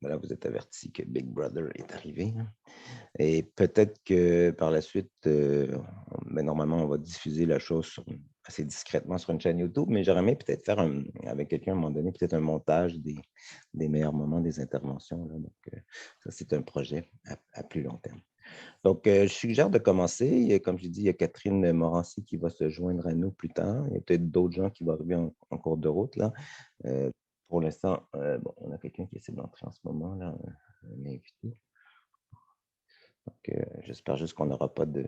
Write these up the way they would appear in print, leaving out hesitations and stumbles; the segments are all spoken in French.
voilà, vous êtes averti que Big Brother est arrivé, hein. Et peut-être que par la suite, mais normalement, on va diffuser la chose assez discrètement sur une chaîne YouTube, mais j'aurais aimé peut-être faire avec quelqu'un à un moment donné, peut-être un montage des meilleurs moments des interventions, là. Donc, ça, c'est un projet à plus long terme. Donc, je suggère de commencer. Comme je dis, il y a Catherine Morancy qui va se joindre à nous plus tard. Il y a peut-être d'autres gens qui vont arriver en cours de route, là. Euh, pour l'instant, bon, on a quelqu'un qui essaie d'entrer en ce moment, là, un invité. Donc, j'espère juste qu'on n'aura pas de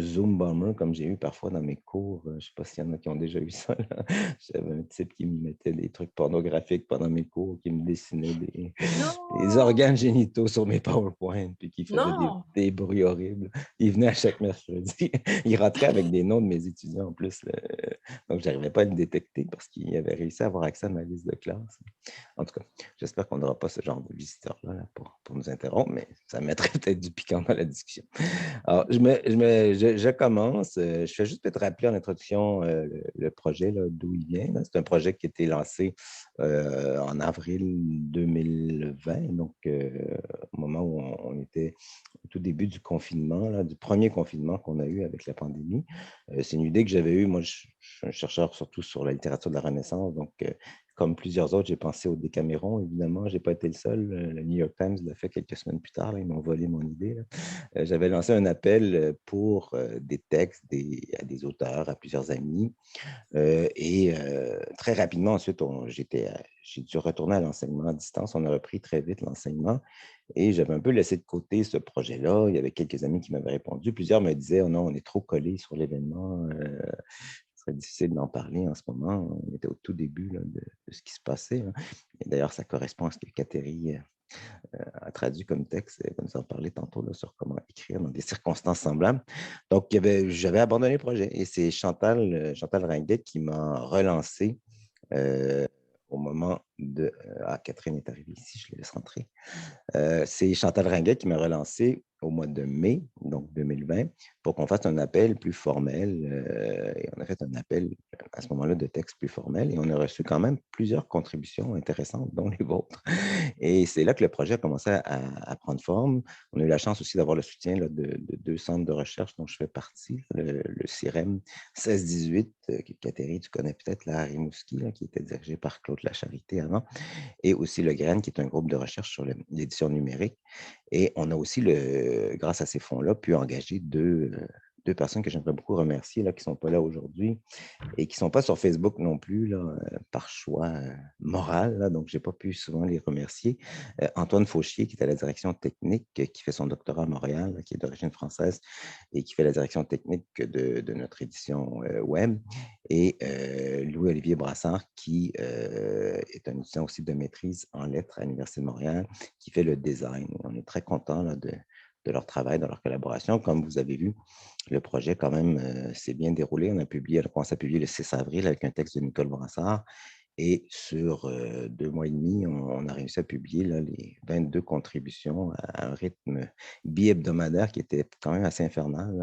Zoom bomber comme j'ai eu parfois dans mes cours. Je ne sais pas s'il y en a qui ont déjà eu ça, là. J'avais un type qui me mettait des trucs pornographiques pendant mes cours, qui me dessinait des Non, organes génitaux sur mes PowerPoint, puis qui faisait non, des bruits horribles. Il venait à chaque mercredi. Il rentrait avec des noms de mes étudiants en plus, là. Donc, je n'arrivais pas à le détecter parce qu'il avait réussi à avoir accès à ma liste de classe. En tout cas, j'espère qu'on n'aura pas ce genre de visiteurs-là là, pour nous interrompre, mais ça mettrait peut-être du piquant dans la discussion. Alors, je commence. Je fais juste peut-être rappeler en introduction le projet, d'où il vient, là. C'est un projet qui a été lancé en avril 2020, donc au moment où on était au tout début du confinement, là, du premier confinement qu'on a eu avec la pandémie. C'est une idée que j'avais eue. Moi, je suis un chercheur surtout sur la littérature de la Renaissance, donc comme plusieurs autres, j'ai pensé au Décaméron, évidemment. Je n'ai pas été le seul. Le New York Times l'a fait quelques semaines plus tard, là. Ils m'ont volé mon idée, là. J'avais lancé un appel pour des textes à des auteurs, à plusieurs amis. Et très rapidement, ensuite, j'ai dû retourner à l'enseignement à distance. On a repris très vite l'enseignement et j'avais un peu laissé de côté ce projet-là. Il y avait quelques amis qui m'avaient répondu. Plusieurs me disaient: «Oh non, on est trop collés sur l'événement. Ce serait difficile d'en parler en ce moment.» On était au tout début là, de ce qui se passait, hein. Et d'ailleurs, ça correspond à ce que Catherine a traduit comme texte. Elle va nous en parler tantôt là, sur comment écrire dans des circonstances semblables. Donc, j'avais abandonné le projet et c'est Chantal Ringuet qui m'a relancé euh, au moment de... ah, Catherine est arrivée ici, je la laisse rentrer. C'est Chantal Ringuet qui m'a relancé au mois de mai, donc 2020, pour qu'on fasse un appel plus formel. Et on a fait un appel à ce moment-là de texte plus formel et on a reçu quand même plusieurs contributions intéressantes, dont les vôtres. Et c'est là que le projet a commencé à prendre forme. On a eu la chance aussi d'avoir le soutien là, de deux centres de recherche dont je fais partie, le CIREM 16-18, que Catherine, tu connais peut-être, là, à Rimouski, là, qui était dirigé par Claude Lacharité avant, et aussi le GREN, qui est un groupe de recherche sur l'édition numérique. Et on a aussi, grâce à ces fonds-là, pu engager deux personnes que j'aimerais beaucoup remercier, là, qui ne sont pas là aujourd'hui et qui ne sont pas sur Facebook non plus, là, par choix moral. Là, donc, je n'ai pas pu souvent les remercier. Antoine Fauchier, qui est à la direction technique, qui fait son doctorat à Montréal, là, qui est d'origine française et qui fait la direction technique de notre édition web. Et Louis-Olivier Brassard, qui est un étudiant aussi de maîtrise en lettres à l'Université de Montréal, qui fait le design. On est très content de leur travail, de leur collaboration. Comme vous avez vu, le projet, quand même, s'est bien déroulé. On a commencé à publier le 6 avril avec un texte de Nicole Brassard. Et sur 2 mois et demi, on a réussi à publier là, les 22 contributions à un rythme bi-hebdomadaire qui était quand même assez infernal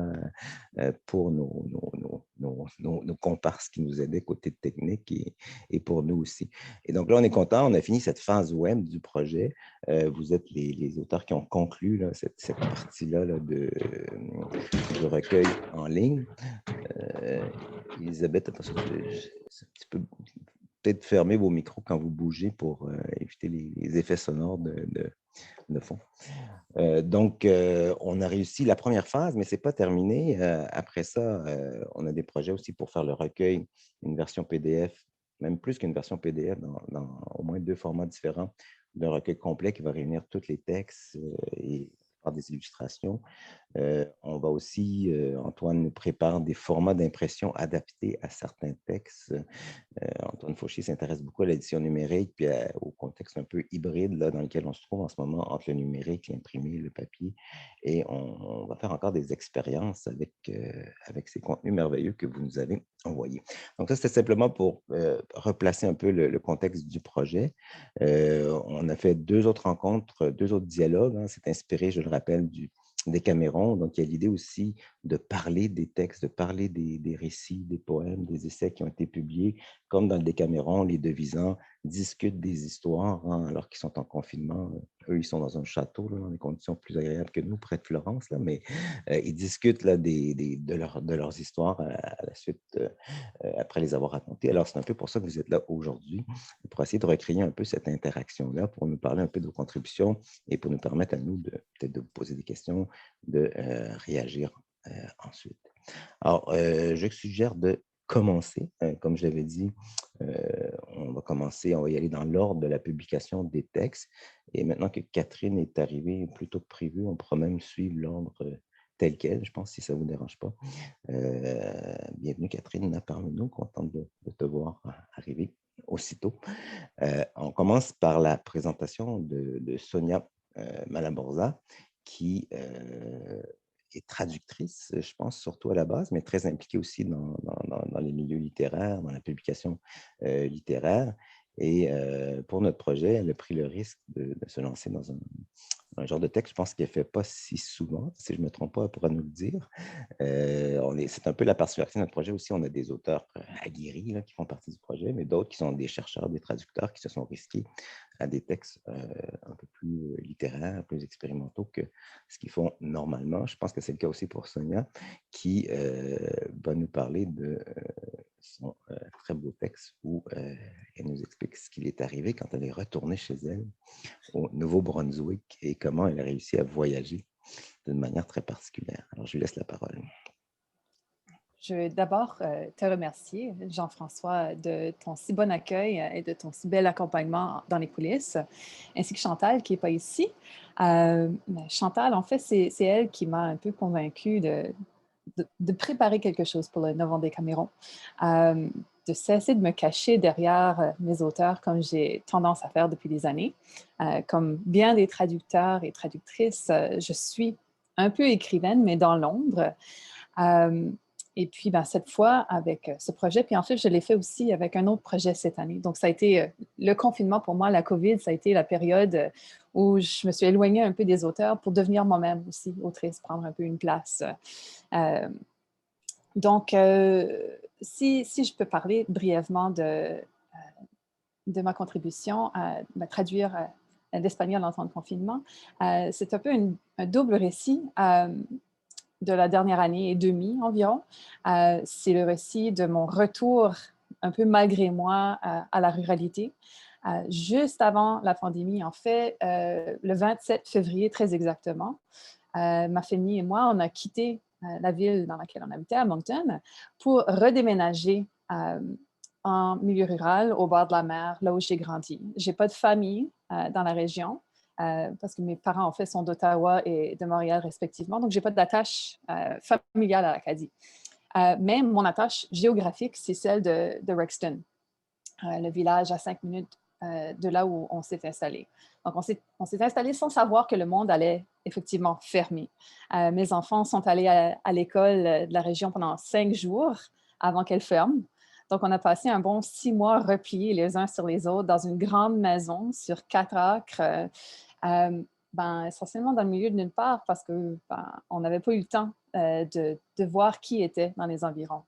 là, pour nos comparses qui nous aidaient côté technique et pour nous aussi. Et donc là, on est content. On a fini cette phase web du projet. Vous êtes les auteurs qui ont conclu là, cette partie-là là, du recueil en ligne. Elisabeth, attention, c'est un petit peu peut-être fermer vos micros quand vous bougez pour éviter les effets sonores de fond. Donc, on a réussi la première phase, mais ce n'est pas terminé. Après ça, on a des projets aussi pour faire le recueil, une version PDF, même plus qu'une version PDF, dans au moins 2 formats différents d'un recueil complet qui va réunir tous les textes et faire des illustrations. On va aussi, Antoine nous prépare des formats d'impression adaptés à certains textes. Antoine Fauchier s'intéresse beaucoup à l'édition numérique puis au contexte un peu hybride là, dans lequel on se trouve en ce moment entre le numérique, l'imprimé, le papier. Et on va faire encore des expériences avec ces contenus merveilleux que vous nous avez envoyés. Donc ça, c'était simplement pour replacer un peu le contexte du projet. On a fait 2 autres rencontres, 2 autres dialogues, hein. C'est inspiré, je le rappelle, des Camerons. Donc, il y a l'idée aussi de parler des textes, de parler des récits, des poèmes, des essais qui ont été publiés, comme dans le Décaméron, les devisants discutent des histoires, hein, alors qu'ils sont en confinement. Eux, ils sont dans un château, là, dans des conditions plus agréables que nous, près de Florence, là, mais ils discutent là, de leurs histoires à la suite, après les avoir racontées. Alors, c'est un peu pour ça que vous êtes là aujourd'hui, pour essayer de recréer un peu cette interaction-là, pour nous parler un peu de vos contributions et pour nous permettre à nous de peut-être de vous poser des questions, de réagir ensuite. Alors, je suggère de commencer. Comme je l'avais dit, on va commencer, on va y aller dans l'ordre de la publication des textes. Et maintenant que Catherine est arrivée plus tôt que prévu, on pourra même suivre l'ordre tel quel, je pense, si ça ne vous dérange pas. Bienvenue, Catherine, là parmi nous, contente de te voir arriver aussitôt. On commence par la présentation de Sonia Malaborza, qui est traductrice, je pense, surtout à la base, mais très impliquée aussi dans les milieux littéraires, dans la publication littéraire. Et pour notre projet, elle a pris le risque de se lancer dans un genre de texte, je pense qu'elle ne fait pas si souvent, si je ne me trompe pas, elle pourra nous le dire. C'est un peu la particularité de notre projet aussi. On a des auteurs aguerris là, qui font partie du projet, mais d'autres qui sont des chercheurs, des traducteurs qui se sont risqués à des textes un peu plus littéraires, plus expérimentaux que ce qu'ils font normalement. Je pense que c'est le cas aussi pour Sonia, qui va nous parler de son très beau texte où elle nous explique ce qui lui est arrivé quand elle est retournée chez elle au Nouveau-Brunswick et comment elle a réussi à voyager d'une manière très particulière. Alors, je lui laisse la parole. Je veux d'abord te remercier, Jean-François, de ton si bon accueil et de ton si bel accompagnement dans les coulisses, ainsi que Chantal, qui n'est pas ici. Chantal, en fait, c'est elle qui m'a un peu convaincue de préparer quelque chose pour le Novembre des Camerons, de cesser de me cacher derrière mes auteurs comme j'ai tendance à faire depuis des années. Comme bien des traducteurs et traductrices, je suis un peu écrivaine, mais dans l'ombre. Et puis, cette fois, avec ce projet, puis en fait, je l'ai fait aussi avec un autre projet cette année. Donc, ça a été le confinement pour moi, la COVID, ça a été la période où je me suis éloignée un peu des auteurs pour devenir moi-même aussi autrice, prendre un peu une place. Donc, si je peux parler brièvement de ma contribution à traduire l'espagnol en temps de confinement, c'est un peu un double récit de la dernière année et demie environ. C'est le récit de mon retour, un peu malgré moi, à la ruralité. Juste avant la pandémie, en fait, le 27 février, très exactement, ma famille et moi, on a quitté la ville dans laquelle on habitait, à Moncton, pour redéménager en milieu rural, au bord de la mer, là où j'ai grandi. Je n'ai pas de famille dans la région. Parce que mes parents, en fait, sont d'Ottawa et de Montréal respectivement. Donc, je n'ai pas d'attache familiale à l'Acadie. Mais mon attache géographique, c'est celle de Rexton, le village à 5 minutes de là où on s'est installé. Donc, on s'est installé sans savoir que le monde allait effectivement fermer. Mes enfants sont allés à l'école de la région pendant 5 jours avant qu'elle ferme. Donc, on a passé un bon 6 mois repliés les uns sur les autres dans une grande maison sur 4 acres, essentiellement dans le milieu de nulle part parce qu'on n'avait pas eu le temps de voir qui était dans les environs.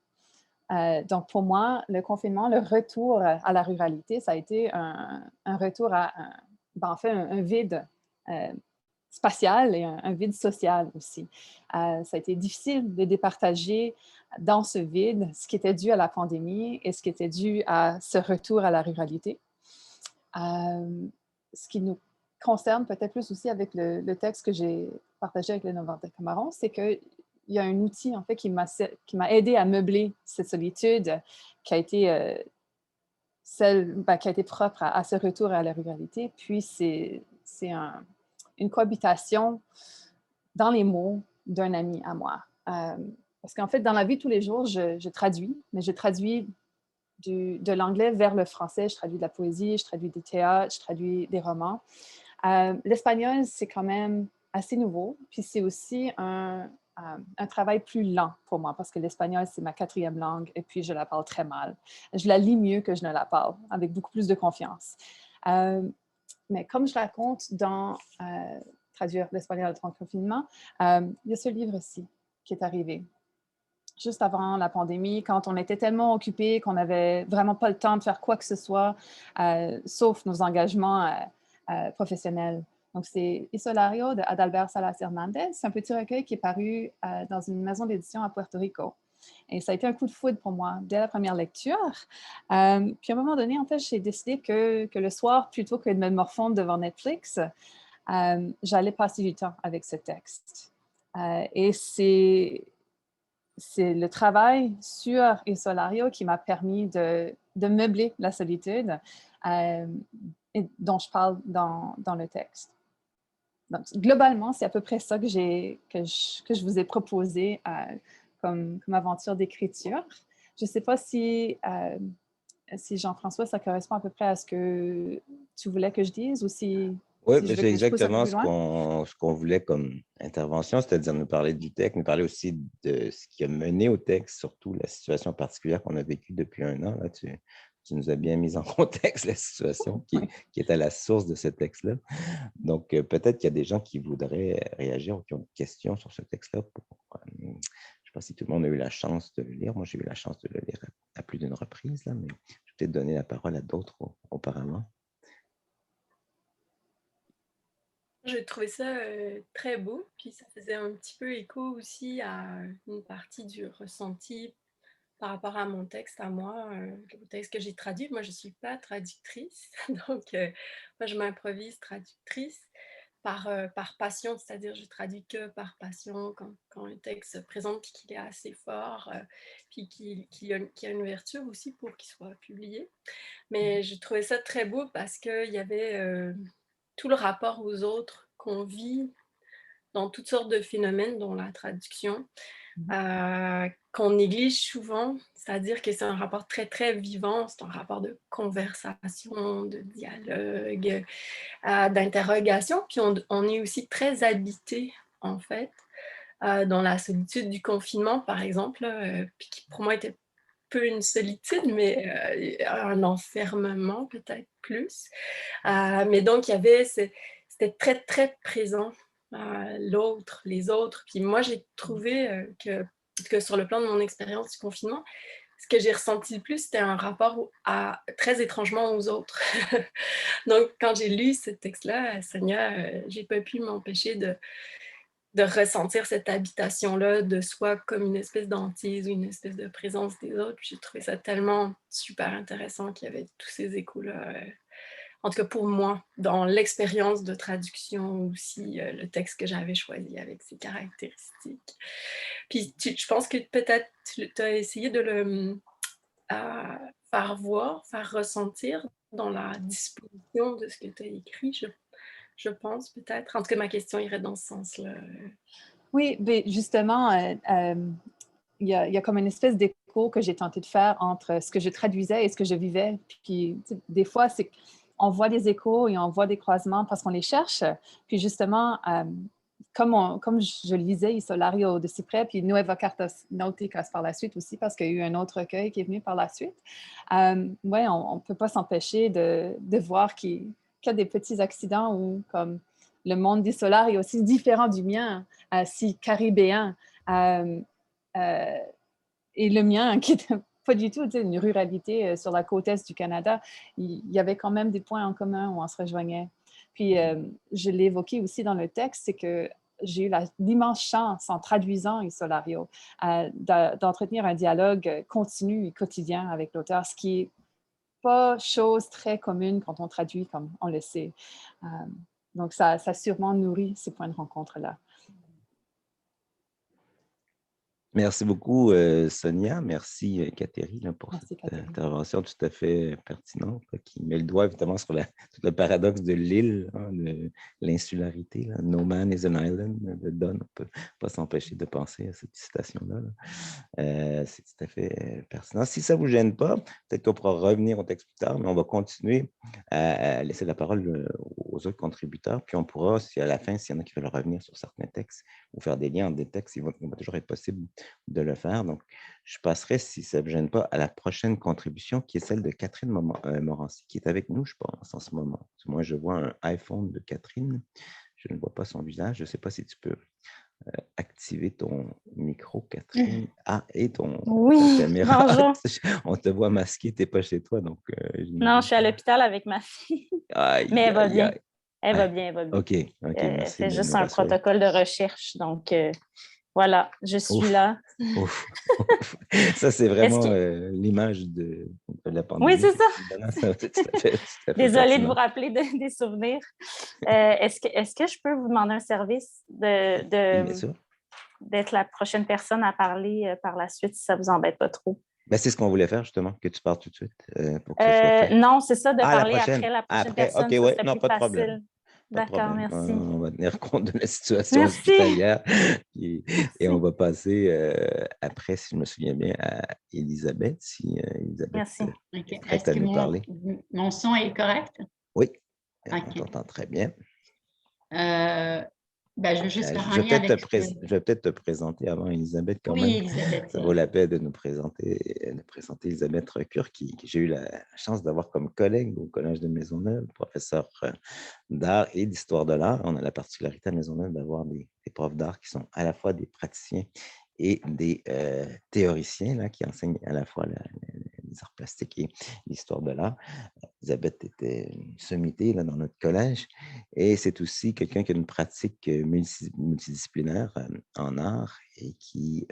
Donc, pour moi, le confinement, le retour à la ruralité, ça a été un retour à, en fait, un vide spatial et un vide social aussi. Ça a été difficile de départager dans ce vide ce qui était dû à la pandémie et ce qui était dû à ce retour à la ruralité. Ce qui nous concerne peut-être plus aussi avec le texte que j'ai partagé avec le Novembre des Camerons, c'est qu'il y a un outil en fait qui m'a aidé à meubler cette solitude qui a été qui a été propre à ce retour à la ruralité. Puis c'est une cohabitation dans les mots d'un ami à moi. Parce qu'en fait, dans la vie de tous les jours, je traduis, mais je traduis de l'anglais vers le français. Je traduis de la poésie, je traduis des théâtres, je traduis des romans. L'espagnol, c'est quand même assez nouveau. Puis c'est aussi un travail plus lent pour moi parce que l'espagnol, c'est ma 4e langue et puis je la parle très mal. Je la lis mieux que je ne la parle, avec beaucoup plus de confiance. Mais comme je raconte dans Traduire l'espagnol en temps de confinement, il y a ce livre-ci qui est arrivé. juste avant la pandémie, quand on était tellement occupés qu'on n'avait vraiment pas le temps de faire quoi que ce soit, sauf nos engagements professionnels. Donc, c'est Isolario de Adalbert Salas Hernandez. C'est un petit recueil qui est paru dans une maison d'édition à Puerto Rico. Et ça a été un coup de foudre pour moi dès la première lecture. Puis à un moment donné, en fait, j'ai décidé que le soir, plutôt que de me morfondre devant Netflix, j'allais passer du temps avec ce texte. Et c'est le travail sur Il Solario qui m'a permis de meubler la solitude dont je parle dans le texte. Donc, globalement, c'est à peu près ça que je vous ai proposé comme aventure d'écriture. Je ne sais pas si Jean-François, ça correspond à peu près à ce que tu voulais que je dise ou Oui, si je veux c'est que je pousse un peu exactement plus loin. ce qu'on voulait comme intervention, c'est-à-dire nous parler du texte, nous parler aussi de ce qui a mené au texte, surtout la situation particulière qu'on a vécue depuis un an. Là, tu nous as bien mis en contexte la situation Oui. qui est à la source de ce texte-là. Donc, peut-être qu'il y a des gens qui voudraient réagir ou qui ont des questions sur ce texte-là. Je ne sais pas si tout le monde a eu la chance de le lire. Moi, j'ai eu la chance de le lire à plus d'une reprise, là, mais je vais peut-être donner la parole à d'autres auparavant. J'ai trouvé ça très beau, puis ça faisait un petit peu écho aussi à une partie du ressenti par rapport à mon texte à moi, le texte que j'ai traduit. Moi, je ne suis pas traductrice, donc moi, je m'improvise traductrice par passion, c'est-à-dire je traduis que par passion quand un texte se présente puis qu'il est assez fort, puis qu'il a une ouverture aussi pour qu'il soit publié. Mais je trouvais ça très beau parce qu'il y avait tout le rapport aux autres qu'on vit dans toutes sortes de phénomènes, dont la traduction, qu'on néglige souvent, c'est-à-dire que c'est un rapport très, très vivant, c'est un rapport de conversation, de dialogue, d'interrogation, puis on est aussi très habité, en fait, dans la solitude du confinement, par exemple, puis qui pour moi était peu une solitude, mais un enfermement peut-être plus. Mais donc, c'était très, très présent, l'autre, les autres. Puis moi, j'ai trouvé que sur le plan de mon expérience du confinement, ce que j'ai ressenti le plus, c'était un rapport très étrangement aux autres. Donc, quand j'ai lu ce texte-là, Sonia, j'ai pas pu m'empêcher de ressentir cette habitation-là de soi comme une espèce d'antise ou une espèce de présence des autres. Puis j'ai trouvé ça tellement super intéressant qu'il y avait tous ces échos-là. En tout cas pour moi, dans l'expérience de traduction aussi, le texte que j'avais choisi avec ses caractéristiques. Puis je pense que peut-être tu as essayé de le faire voir, faire ressentir dans la disposition de ce que tu as écrit, je pense peut-être. En tout cas, ma question irait dans ce sens-là. Oui, mais justement, il y a comme une espèce d'écho que j'ai tenté de faire entre ce que je traduisais et ce que je vivais. Puis, des fois, on voit des échos et on voit des croisements parce qu'on les cherche. Puis, justement, comme je lisais Isolario de si près, puis Nueva Cartas Nauticas par la suite aussi, parce qu'il y a eu un autre recueil qui est venu par la suite, ouais, on ne peut pas s'empêcher de voir qu'il y a des petits accidents où, comme le monde d'Isolar est aussi différent du mien, si caribéen. Euh, et le mien, qui n'était pas du tout une ruralité sur la côte est du Canada, il y avait quand même des points en commun où on se rejoignait. Puis, je l'ai évoqué aussi dans le texte, c'est que j'ai eu l'immense chance, en traduisant Isolario, d'entretenir un dialogue continu et quotidien avec l'auteur, ce qui n'est pas chose très commune quand on traduit, comme on le sait. Donc, ça sûrement nourrit ces points de rencontre-là. Merci beaucoup, Sonia. Merci, Catherine, là, pour Merci, cette Catherine. intervention tout à fait pertinente, là, qui met le doigt évidemment sur tout le paradoxe de l'île, hein, de l'insularité. Là. No man is an island de Donne. On ne peut pas s'empêcher de penser à cette citation-là. C'est tout à fait pertinent. Si ça ne vous gêne pas, peut-être qu'on pourra revenir au texte plus tard, mais on va continuer à laisser la parole aux autres contributeurs, puis on pourra, si à la fin, s'il y en a qui veulent revenir sur certains textes ou faire des liens entre des textes, il va toujours être possible de le faire. Donc, je passerai, si ça ne vous gêne pas, à la prochaine contribution, qui est celle de Catherine Morancy, qui est avec nous, je pense, en ce moment. Moi, je vois un iPhone de Catherine. Je ne vois pas son visage. Je ne sais pas si tu peux activer ton micro, Catherine. Ah, et ta Oui, caméra. bonjour. On te voit masqué, tu n'es pas chez toi, donc Non, je suis à l'hôpital avec ma fille, mais elle va bien. Elle va bien, elle va bien. OK, merci C'est de juste nous un rassurer. protocole de recherche, donc voilà, je suis là. Ouf. Ça, c'est vraiment l'image de la pandémie. Oui, c'est ça. Tout à fait Désolée de pertinent. vous rappeler des souvenirs. Est-ce que je peux vous demander un service Oui, bien sûr. d'être la prochaine personne à parler par la suite, si ça ne vous embête pas trop? Ben, c'est ce qu'on voulait faire, justement, que tu parles tout de suite pour que ce soit fait. Non, c'est ça, de parler prochaine. après la prochaine Après, personne, OK, ça ouais, serait non, plus pas de facile. problème. Pas de D'accord, problème. merci. On va tenir compte de la situation Merci. hospitalière et on va passer après, si je me souviens bien, à Elisabeth, si Elisabeth Merci. est prête à nous parler. Mon son est correct? Oui, OK. on t'entend très bien. Je veux juste faire un Je lien avec vais peut-être te présenter avant Elisabeth quand même. Oui, Elisabeth. Ça vaut la peine de nous présenter Elisabeth Recure, qui j'ai eu la chance d'avoir comme collègue au Collège de Maisonneuve, professeur d'art et d'histoire de l'art. On a la particularité à Maisonneuve d'avoir des profs d'art qui sont à la fois des praticiens et des théoriciens là, qui enseignent à la fois les arts plastiques et l'histoire de l'art. Elisabeth était une sommité là, dans notre collège et c'est aussi quelqu'un qui a une pratique multidisciplinaire en art et qui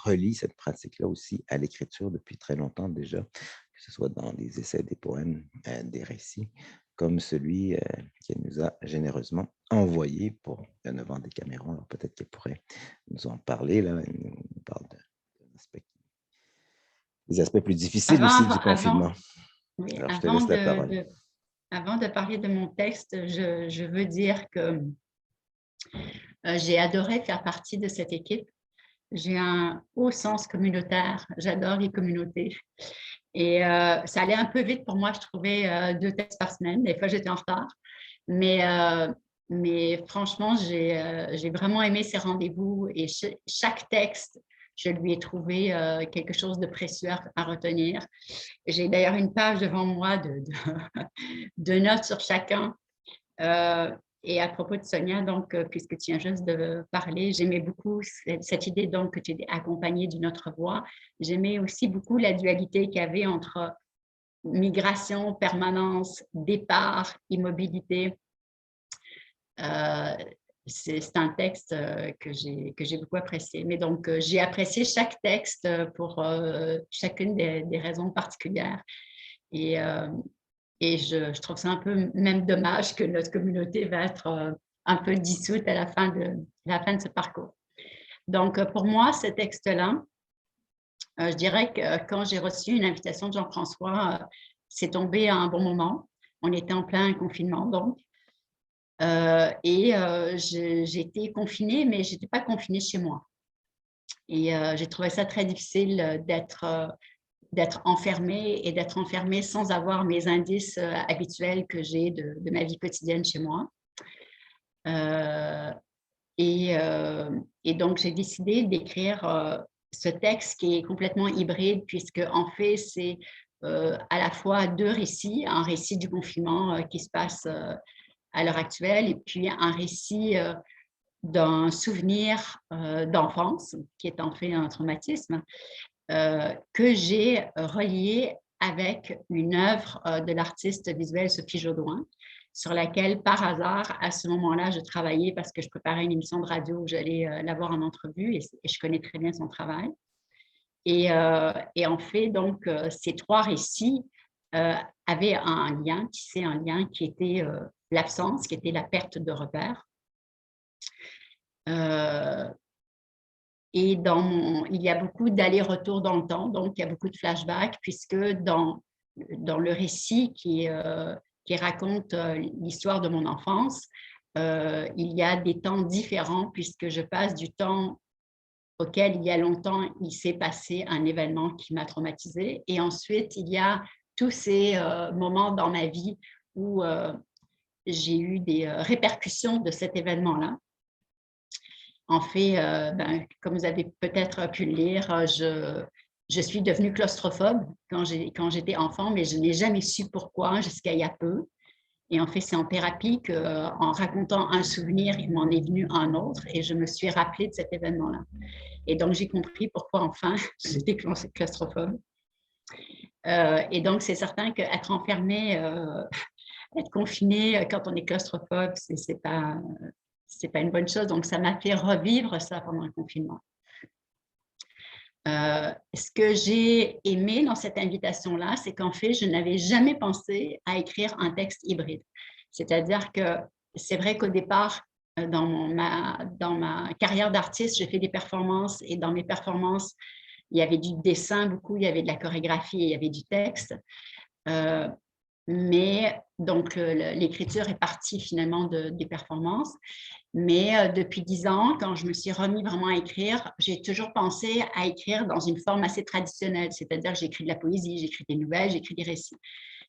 relie cette pratique-là aussi à l'écriture depuis très longtemps déjà, que ce soit dans des essais, des poèmes, des récits, comme celui qu'elle nous a généreusement envoyé pour le 9 ans des Camerons. Alors peut-être qu'elle pourrait nous en parler. Là. Elle nous parle des aspects plus difficiles aussi du confinement. Alors, je te laisse la parole. Avant de parler de mon texte, je veux dire que j'ai adoré faire partie de cette équipe. J'ai un haut sens communautaire. J'adore les communautés. Et ça allait un peu vite pour moi. Je trouvais 2 textes par semaine. Des fois, j'étais en retard. Mais franchement, j'ai vraiment aimé ces rendez-vous. Et chaque texte, je lui ai trouvé quelque chose de précieux à retenir. J'ai d'ailleurs une page devant moi de notes sur chacun. Et à propos de Sonia, donc, puisque tu viens juste de parler, j'aimais beaucoup cette idée donc, que tu étais accompagnée d'une autre voix. J'aimais aussi beaucoup la dualité qu'il y avait entre migration, permanence, départ, immobilité. C'est un texte que j'ai beaucoup apprécié. Mais donc, j'ai apprécié chaque texte pour chacune des raisons particulières. Et je trouve ça un peu même dommage que notre communauté va être un peu dissoute à la fin de ce parcours. Donc, pour moi, ce texte-là, je dirais que quand j'ai reçu une invitation de Jean-François, c'est tombé à un bon moment. On était en plein confinement, donc. J'ai été confinée, mais je n'étais pas confinée chez moi. Et j'ai trouvé ça très difficile d'être enfermée et d'être enfermée sans avoir mes indices habituels que j'ai de ma vie quotidienne chez moi. Et donc, j'ai décidé d'écrire ce texte qui est complètement hybride puisque, en fait, c'est à la fois 2 récits, un récit du confinement qui se passe à l'heure actuelle et puis un récit d'un souvenir d'enfance qui est en fait un traumatisme que j'ai relié avec une œuvre de l'artiste visuelle Sophie Jodoin, sur laquelle, par hasard, à ce moment-là, je travaillais parce que je préparais une émission de radio où j'allais l'avoir en entrevue et je connais très bien son travail. Et en fait, donc, ces 3 récits avaient un lien qui était l'absence, qui était la perte de repères. Et il y a beaucoup d'allers-retours dans le temps, donc il y a beaucoup de flashbacks, puisque dans le récit qui raconte l'histoire de mon enfance, il y a des temps différents, puisque je passe du temps auquel il y a longtemps, il s'est passé un événement qui m'a traumatisée. Et ensuite, il y a tous ces moments dans ma vie où j'ai eu des répercussions de cet événement-là. En fait, comme vous avez peut-être pu le lire, je suis devenue claustrophobe quand j'étais enfant, mais je n'ai jamais su pourquoi jusqu'à il y a peu. Et en fait, c'est en thérapie qu'en racontant un souvenir, il m'en est venu un autre et je me suis rappelée de cet événement-là. Et donc, j'ai compris pourquoi, enfin, j'étais claustrophobe. Et donc, c'est certain qu'être enfermé, être confiné quand on est claustrophobe, c'est pas une bonne chose. Donc, ça m'a fait revivre ça pendant le confinement. Ce que j'ai aimé dans cette invitation-là, c'est qu'en fait, je n'avais jamais pensé à écrire un texte hybride. C'est-à-dire que c'est vrai qu'au départ, dans ma carrière d'artiste, j'ai fait des performances et dans mes performances, il y avait du dessin beaucoup, il y avait de la chorégraphie et il y avait du texte. Mais donc, l'écriture est partie finalement des performances. Mais depuis 10 ans, quand je me suis remis vraiment à écrire, j'ai toujours pensé à écrire dans une forme assez traditionnelle, c'est-à-dire que j'écris de la poésie, j'écris des nouvelles, j'écris des récits.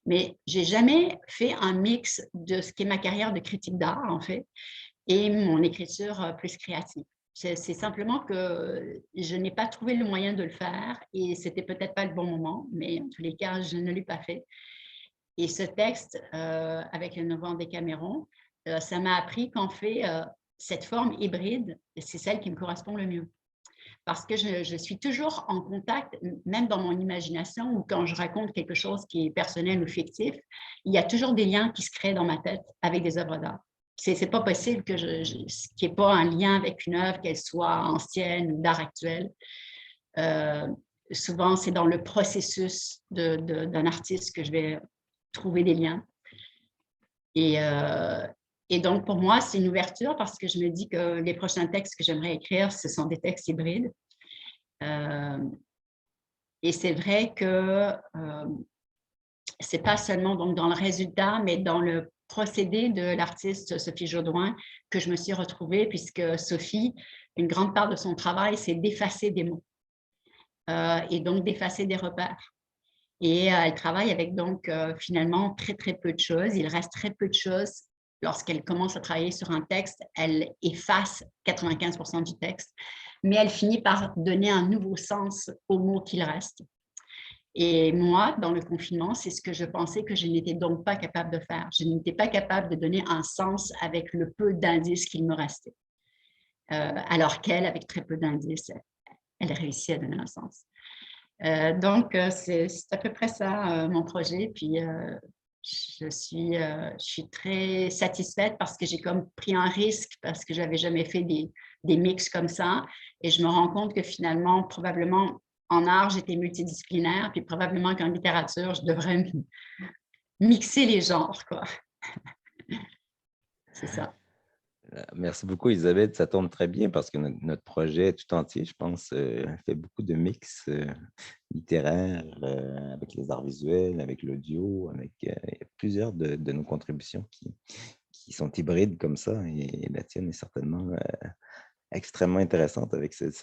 Mais je n'ai jamais fait un mix de ce qu'est ma carrière de critique d'art, en fait, et mon écriture plus créative. C'est simplement que je n'ai pas trouvé le moyen de le faire et ce n'était peut-être pas le bon moment, mais en tous les cas, je ne l'ai pas fait. Et ce texte, avec le Novembre des Camerons, ça m'a appris qu'en fait, cette forme hybride, c'est celle qui me correspond le mieux. Parce que je suis toujours en contact, même dans mon imagination ou quand je raconte quelque chose qui est personnel ou fictif, il y a toujours des liens qui se créent dans ma tête avec des œuvres d'art. C'est pas possible qu'il n'y ait pas un lien avec une œuvre, qu'elle soit ancienne ou d'art actuel. Souvent, c'est dans le processus d'un artiste que je vais trouver des liens. Et donc, pour moi, c'est une ouverture parce que je me dis que les prochains textes que j'aimerais écrire, ce sont des textes hybrides. Et c'est vrai que c'est pas seulement donc, dans le résultat, mais dans le procédé de l'artiste Sophie Jodoin que je me suis retrouvée, puisque Sophie, une grande part de son travail, c'est d'effacer des mots et donc d'effacer des repères. Et elle travaille avec donc finalement très, très peu de choses. Il reste très peu de choses. Lorsqu'elle commence à travailler sur un texte, elle efface 95% du texte, mais elle finit par donner un nouveau sens aux mots qu'il reste. Et moi, dans le confinement, c'est ce que je pensais que je n'étais donc pas capable de faire. Je n'étais pas capable de donner un sens avec le peu d'indices qu'il me restait. Alors qu'elle, avec très peu d'indices, elle réussit à donner un sens. Donc, c'est à peu près ça, mon projet. Puis, je suis très satisfaite parce que j'ai comme pris un risque parce que je n'avais jamais fait des mix comme ça. Et je me rends compte que finalement, probablement, en art, j'étais multidisciplinaire. Puis probablement qu'en littérature, je devrais mixer les genres, quoi. C'est ça. Merci beaucoup, Elisabeth. Ça tombe très bien parce que notre projet tout entier, je pense, fait beaucoup de mix littéraires avec les arts visuels, avec l'audio, avec plusieurs de nos contributions qui sont hybrides comme ça. Et la tienne est certainement extrêmement intéressante avec cette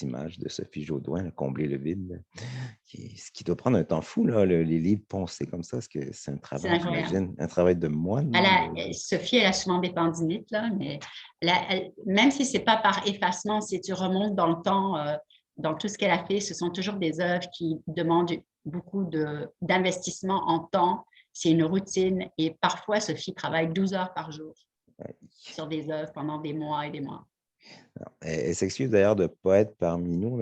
image de Sophie Jodoin, Combler le vide, ce qui doit prendre un temps fou, là, les livres poncés comme ça, parce que c'est un travail, j'imagine, un travail de moine. Sophie, elle a souvent des tendinites, là, mais même si ce n'est pas par effacement, si tu remontes dans le temps, dans tout ce qu'elle a fait, ce sont toujours des œuvres qui demandent beaucoup d'investissement en temps. C'est une routine et parfois, Sophie travaille 12 heures par jour sur des œuvres pendant des mois et des mois. Elle s'excuse d'ailleurs de ne pas être parmi nous.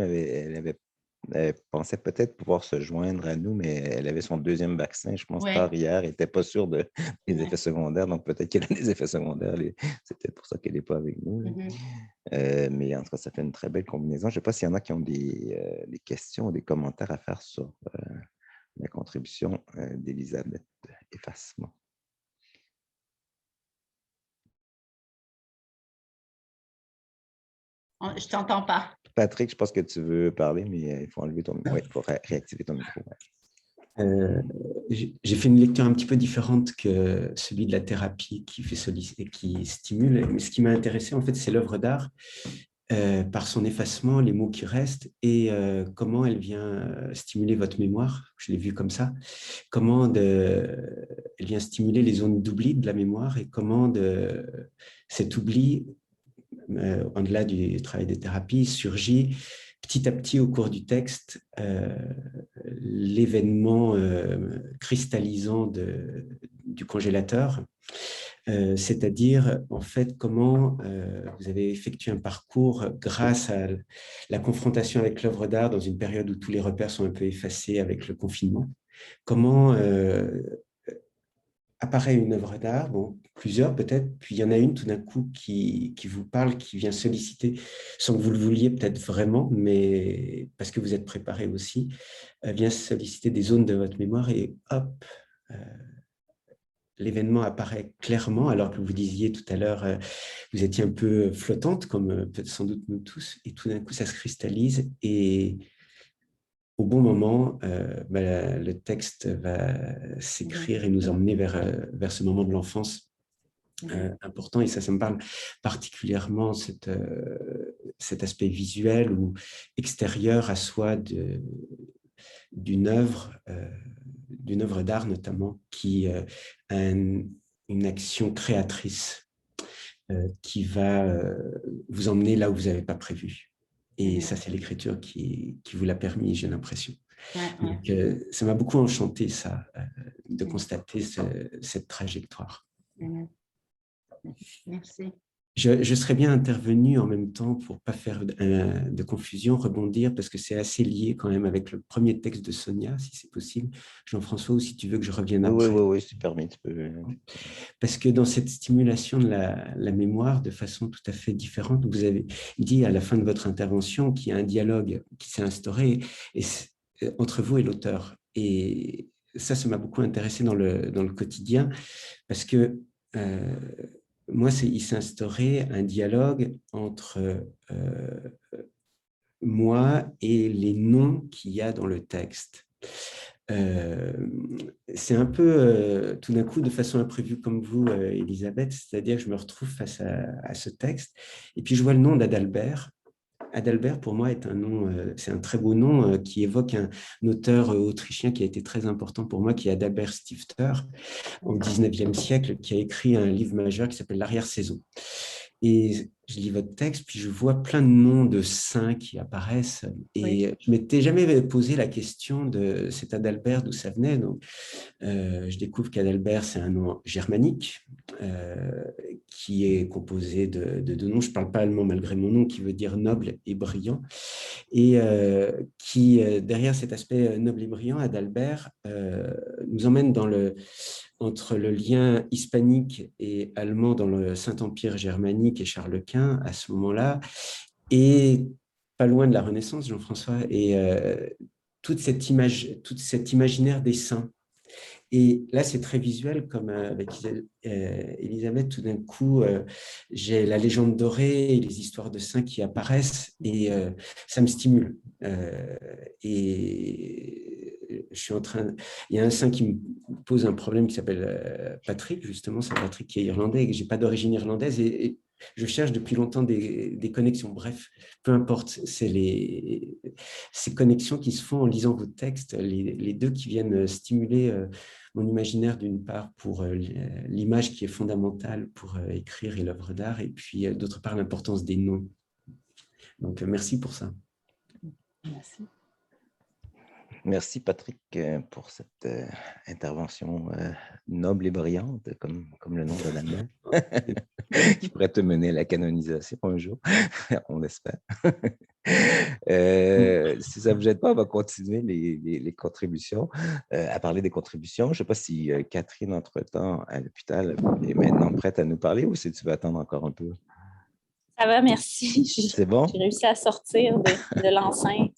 Elle pensait peut-être pouvoir se joindre à nous, mais elle avait son deuxième vaccin, je pense, tard hier. Elle n'était pas sûre des effets secondaires, donc peut-être qu'elle a des effets secondaires. C'est peut-être pour ça qu'elle n'est pas avec nous. Mais en tout cas, ça fait une très belle combinaison. Je ne sais pas s'il y en a qui ont des questions ou des commentaires à faire sur la contribution d'Elisabeth Effacement. Je ne t'entends pas. Patrick, je pense que tu veux parler, mais il faut enlever ton micro. Oui, il faut réactiver ton micro. J'ai fait une lecture un petit peu différente que celui de la thérapie qui stimule. Mais ce qui m'a intéressé, en fait, c'est l'œuvre d'art par son effacement, les mots qui restent et comment elle vient stimuler votre mémoire. Je l'ai vu comme ça. Comment elle vient stimuler les zones d'oubli de la mémoire et comment cet oubli, au-delà du travail de thérapie, surgit petit à petit, au cours du texte, l'événement cristallisant du congélateur, c'est-à-dire, en fait, comment vous avez effectué un parcours grâce à la confrontation avec l'œuvre d'art dans une période où tous les repères sont un peu effacés avec le confinement. Comment apparaît une œuvre d'art, bon, plusieurs peut-être, puis il y en a une tout d'un coup qui vous parle, qui vient solliciter, sans que vous le vouliez peut-être vraiment, mais parce que vous êtes préparé aussi, vient solliciter des zones de votre mémoire et hop, l'événement apparaît clairement, alors que vous disiez tout à l'heure, vous étiez un peu flottante, comme peut-être sans doute nous tous, et tout d'un coup ça se cristallise et au bon moment, le texte va s'écrire et nous emmener vers ce moment de l'enfance important. Et ça me parle particulièrement, cet aspect visuel ou extérieur à soi d'une œuvre d'art notamment, qui a une action créatrice qui va vous emmener là où vous n'avez pas prévu. Et ça, c'est l'écriture qui vous l'a permis, j'ai l'impression. Donc, ça m'a beaucoup enchanté, ça, de constater cette trajectoire. Merci. Je serais bien intervenu en même temps pour ne pas faire de confusion, rebondir, parce que c'est assez lié quand même avec le premier texte de Sonia, si c'est possible. Jean-François, ou si tu veux que je revienne après. Oui, c'est permis. Tu peux... Parce que dans cette stimulation de la mémoire, de façon tout à fait différente, vous avez dit à la fin de votre intervention qu'il y a un dialogue qui s'est instauré entre vous et l'auteur. Et ça m'a beaucoup intéressé dans le quotidien, parce que moi, il s'est instauré un dialogue entre moi et les noms qu'il y a dans le texte. C'est un peu tout d'un coup de façon imprévue comme vous, Elisabeth, c'est-à-dire que je me retrouve face à ce texte et puis je vois le nom d'Adalbert. Adalbert, pour moi, est un nom, c'est un très beau nom qui évoque un auteur autrichien qui a été très important pour moi, qui est Adalbert Stifter, au 19e siècle, qui a écrit un livre majeur qui s'appelle L'Arrière-saison. Et je lis votre texte, puis je vois plein de noms de saints qui apparaissent. Et je ne m'étais jamais posé la question de cet Adalbert, d'où ça venait. Donc, je découvre qu'Adalbert, c'est un nom germanique qui est composé de deux noms. Je ne parle pas allemand malgré mon nom, qui veut dire noble et brillant. Et qui, derrière cet aspect noble et brillant, Adalbert nous emmène entre le lien hispanique et allemand dans le Saint-Empire germanique et Charles Quint à ce moment-là, et pas loin de la Renaissance, Jean-François, et toute cette imaginaire des saints. Et là, c'est très visuel, comme avec Elisabeth, tout d'un coup, j'ai la légende dorée et les histoires de saints qui apparaissent, et ça me stimule. Et je suis il y a un saint qui me pose un problème qui s'appelle Patrick, justement, c'est Patrick qui est irlandais, et que je n'ai pas d'origine irlandaise, et je cherche depuis longtemps des connexions. Bref, peu importe, c'est ces connexions qui se font en lisant vos textes, les deux qui viennent stimuler mon imaginaire d'une part pour l'image qui est fondamentale pour écrire et l'œuvre d'art, et puis d'autre part l'importance des noms. Donc merci pour ça. Merci. Merci Patrick pour cette intervention noble et brillante, comme le nom de l'année, qui pourrait te mener à la canonisation un jour, on l'espère. Si ça ne vous gêne pas, on va continuer les contributions, à parler des contributions. Je ne sais pas si Catherine, entre-temps, à l'hôpital, est maintenant prête à nous parler ou si tu veux attendre encore un peu. Ça va, merci. C'est bon? J'ai réussi à sortir de l'enceinte.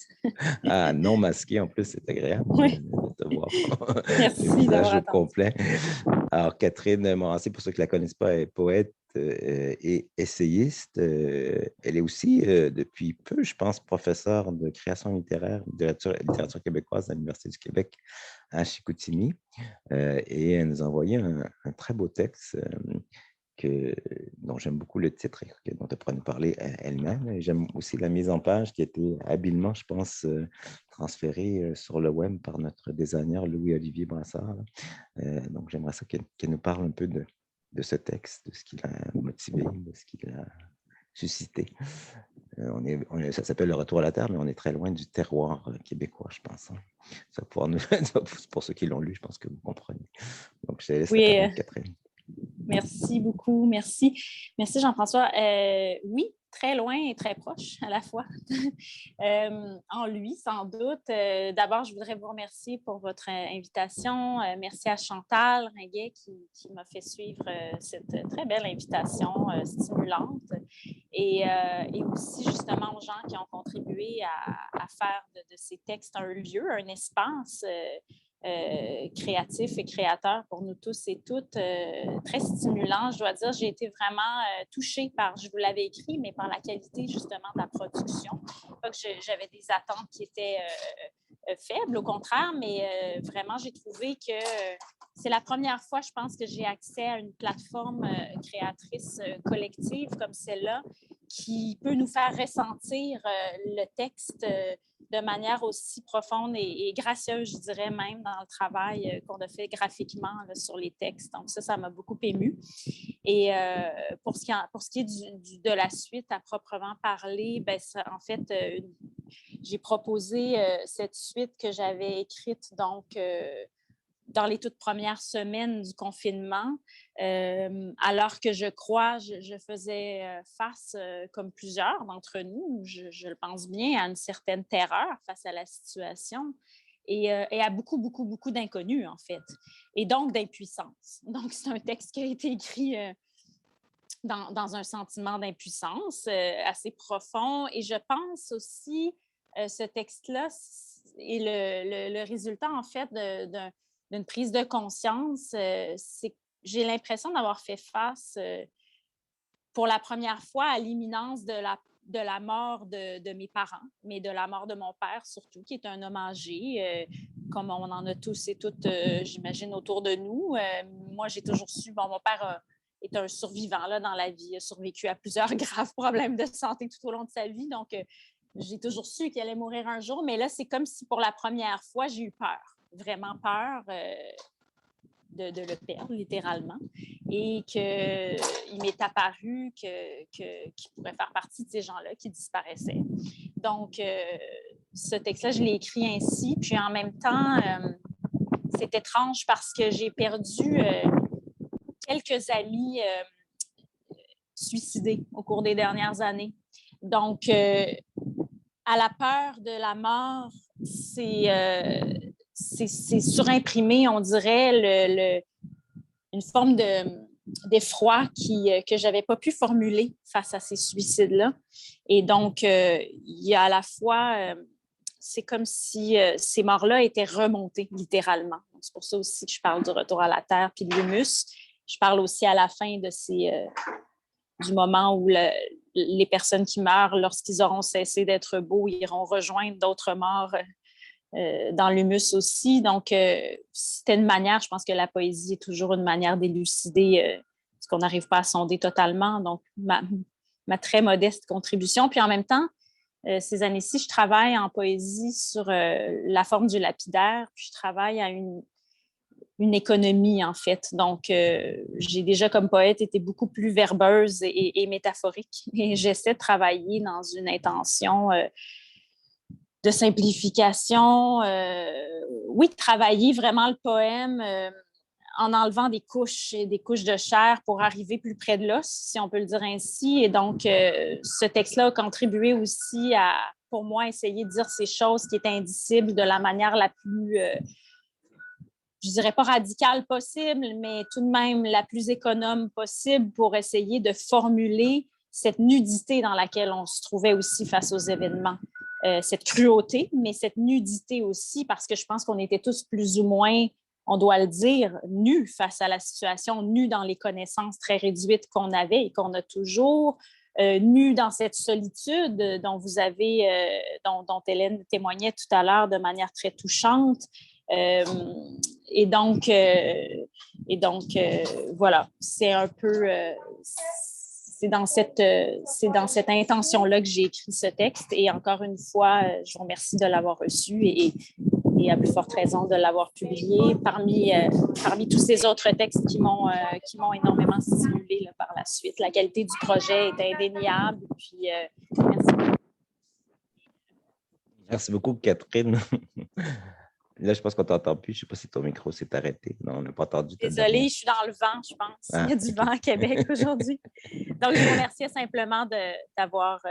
Ah, non masqué, en plus, c'est agréable de te voir. Merci le visage au attendu. complet. Alors, Catherine Morancy, pour ceux qui ne la connaissent pas, est poète et essayiste. Elle est aussi, depuis peu, je pense, professeure de création littéraire, littérature québécoise à l'Université du Québec à Chicoutimi. Et elle nous a envoyé un très beau texte dont j'aime beaucoup le titre, dont elle pourra nous parler elle-même. J'aime aussi la mise en page qui a été habilement, je pense, transférée sur le web par notre designer Louis-Olivier Brassard. Donc, j'aimerais ça qu'elle nous parle un peu de ce texte, de ce qui l'a motivé, de ce qui l'a suscité. Ça s'appelle Le Retour à la Terre, mais on est très loin du terroir québécois, je pense. Hein. Ça va pouvoir nous... Pour ceux qui l'ont lu, je pense que vous comprenez. Donc, je laisse la parole, Catherine. Merci beaucoup. Merci. Merci, Jean-François. Oui, très loin et très proche à la fois. En lui, sans doute. D'abord, je voudrais vous remercier pour votre invitation. Merci à Chantal Ringuet qui m'a fait suivre cette très belle invitation stimulante. Et aussi, justement, aux gens qui ont contribué à faire de ces textes un lieu, un espace créatif et créateur pour nous tous et toutes, très stimulant. Je dois dire, j'ai été vraiment touchée par, je vous l'avais écrit, mais par la qualité justement de la production. Pas que j'avais des attentes qui étaient faibles, au contraire, mais vraiment, j'ai trouvé que c'est la première fois, je pense, que j'ai accès à une plateforme créatrice collective comme celle-là qui peut nous faire ressentir le texte de manière aussi profonde et gracieuse, je dirais même, dans le travail qu'on a fait graphiquement là, sur les textes. Donc ça m'a beaucoup émue. Et pour ce qui est de la suite à proprement parler, ben, en fait, j'ai proposé cette suite que j'avais écrite donc dans les toutes premières semaines du confinement, alors que je crois, je faisais face, comme plusieurs d'entre nous, je le pense bien, à une certaine terreur face à la situation et à beaucoup, beaucoup, beaucoup d'inconnus, en fait, et donc d'impuissance. Donc, c'est un texte qui a été écrit dans un sentiment d'impuissance assez profond et je pense aussi, ce texte-là est le résultat, en fait, d'une prise de conscience. J'ai l'impression d'avoir fait face pour la première fois à l'imminence de la mort de mes parents, mais de la mort de mon père surtout, qui est un homme âgé, comme on en a tous et toutes, j'imagine, autour de nous. Moi, j'ai toujours su, mon père est un survivant là, dans la vie, il a survécu à plusieurs graves problèmes de santé tout au long de sa vie, donc j'ai toujours su qu'il allait mourir un jour, mais là, c'est comme si pour la première fois, j'ai eu peur. Vraiment peur de le perdre, littéralement, et qu'il m'est apparu qu'il pourrait faire partie de ces gens-là qui disparaissaient. Donc, ce texte-là, je l'ai écrit ainsi, puis en même temps, c'est étrange parce que j'ai perdu quelques amis suicidés au cours des dernières années. Donc, à la peur de la mort, c'est surimprimé, on dirait, une forme d'effroi que je n'avais pas pu formuler face à ces suicides-là. Et donc, il y a à la fois, c'est comme si ces morts-là étaient remontées, littéralement. C'est pour ça aussi que je parle du retour à la terre puis de l'humus. Je parle aussi à la fin du moment où les personnes qui meurent, lorsqu'ils auront cessé d'être beaux, iront rejoindre d'autres morts dans l'humus aussi. Donc, c'était une manière, je pense que la poésie est toujours une manière d'élucider ce qu'on n'arrive pas à sonder totalement. Donc, ma très modeste contribution. Puis en même temps, ces années-ci, je travaille en poésie sur la forme du lapidaire, puis je travaille à une économie, en fait. Donc, j'ai déjà, comme poète, été beaucoup plus verbeuse et métaphorique. Et j'essaie de travailler dans une intention de simplification. Oui, de travailler vraiment le poème en enlevant des couches de chair pour arriver plus près de l'os, si on peut le dire ainsi. Et donc, ce texte-là a contribué aussi à, pour moi, essayer de dire ces choses qui étaient indicibles de la manière la plus... je dirais pas radicale possible, mais tout de même la plus économe possible pour essayer de formuler cette nudité dans laquelle on se trouvait aussi face aux événements. Cette cruauté, mais cette nudité aussi, parce que je pense qu'on était tous plus ou moins, on doit le dire, nus face à la situation, nus dans les connaissances très réduites qu'on avait et qu'on a toujours, nus dans cette solitude dont vous avez, dont Hélène témoignait tout à l'heure de manière très touchante. Et donc, voilà, c'est un peu, c'est dans cette intention-là que j'ai écrit ce texte. Et encore une fois, je vous remercie de l'avoir reçu et et à plus forte raison de l'avoir publié parmi tous ces autres textes qui m'ont énormément stimulé là, par la suite. La qualité du projet est indéniable. Puis, merci. Merci beaucoup, Catherine. Là, je pense qu'on ne t'entend plus. Je ne sais pas si ton micro s'est arrêté. Non, on n'a pas entendu ta Désolée, dernière. je suis dans le vent, je pense. Ah, il y a du ok. vent à Québec aujourd'hui. Donc, je vous remercie simplement d'avoir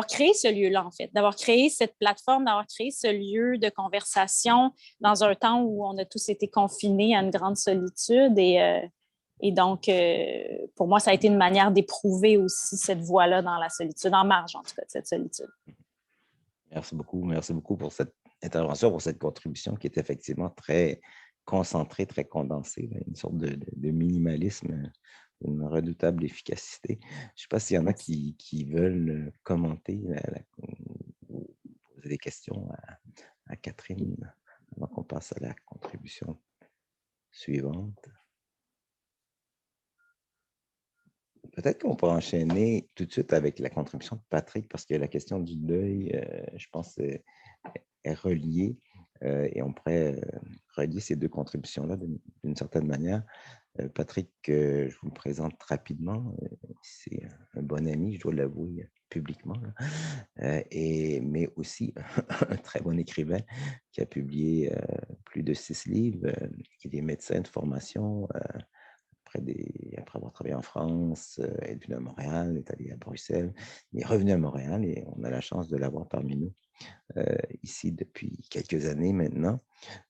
créé ce lieu-là, en fait, d'avoir créé cette plateforme, d'avoir créé ce lieu de conversation dans un temps où on a tous été confinés à une grande solitude. Et donc, pour moi, ça a été une manière d'éprouver aussi cette voie-là dans la solitude, en marge, en tout cas, de cette solitude. Merci beaucoup pour cette intervention, pour cette contribution qui est effectivement très concentrée, très condensée, une sorte de minimalisme, une redoutable efficacité. Je ne sais pas s'il y en a qui veulent commenter ou poser des questions à Catherine avant qu'on passe à la contribution suivante. Peut-être qu'on peut enchaîner tout de suite avec la contribution de Patrick, parce que la question du deuil, je pense, est reliée et on pourrait relier ces deux contributions-là d'une certaine manière. Patrick, je vous le présente rapidement. C'est un bon ami, je dois l'avouer publiquement, mais aussi un très bon écrivain qui a publié plus de 6 livres. Il est médecin de formation. Après avoir travaillé en France, est venu à Montréal, est allé à Bruxelles, il est revenu à Montréal et on a la chance de l'avoir parmi nous ici depuis quelques années maintenant.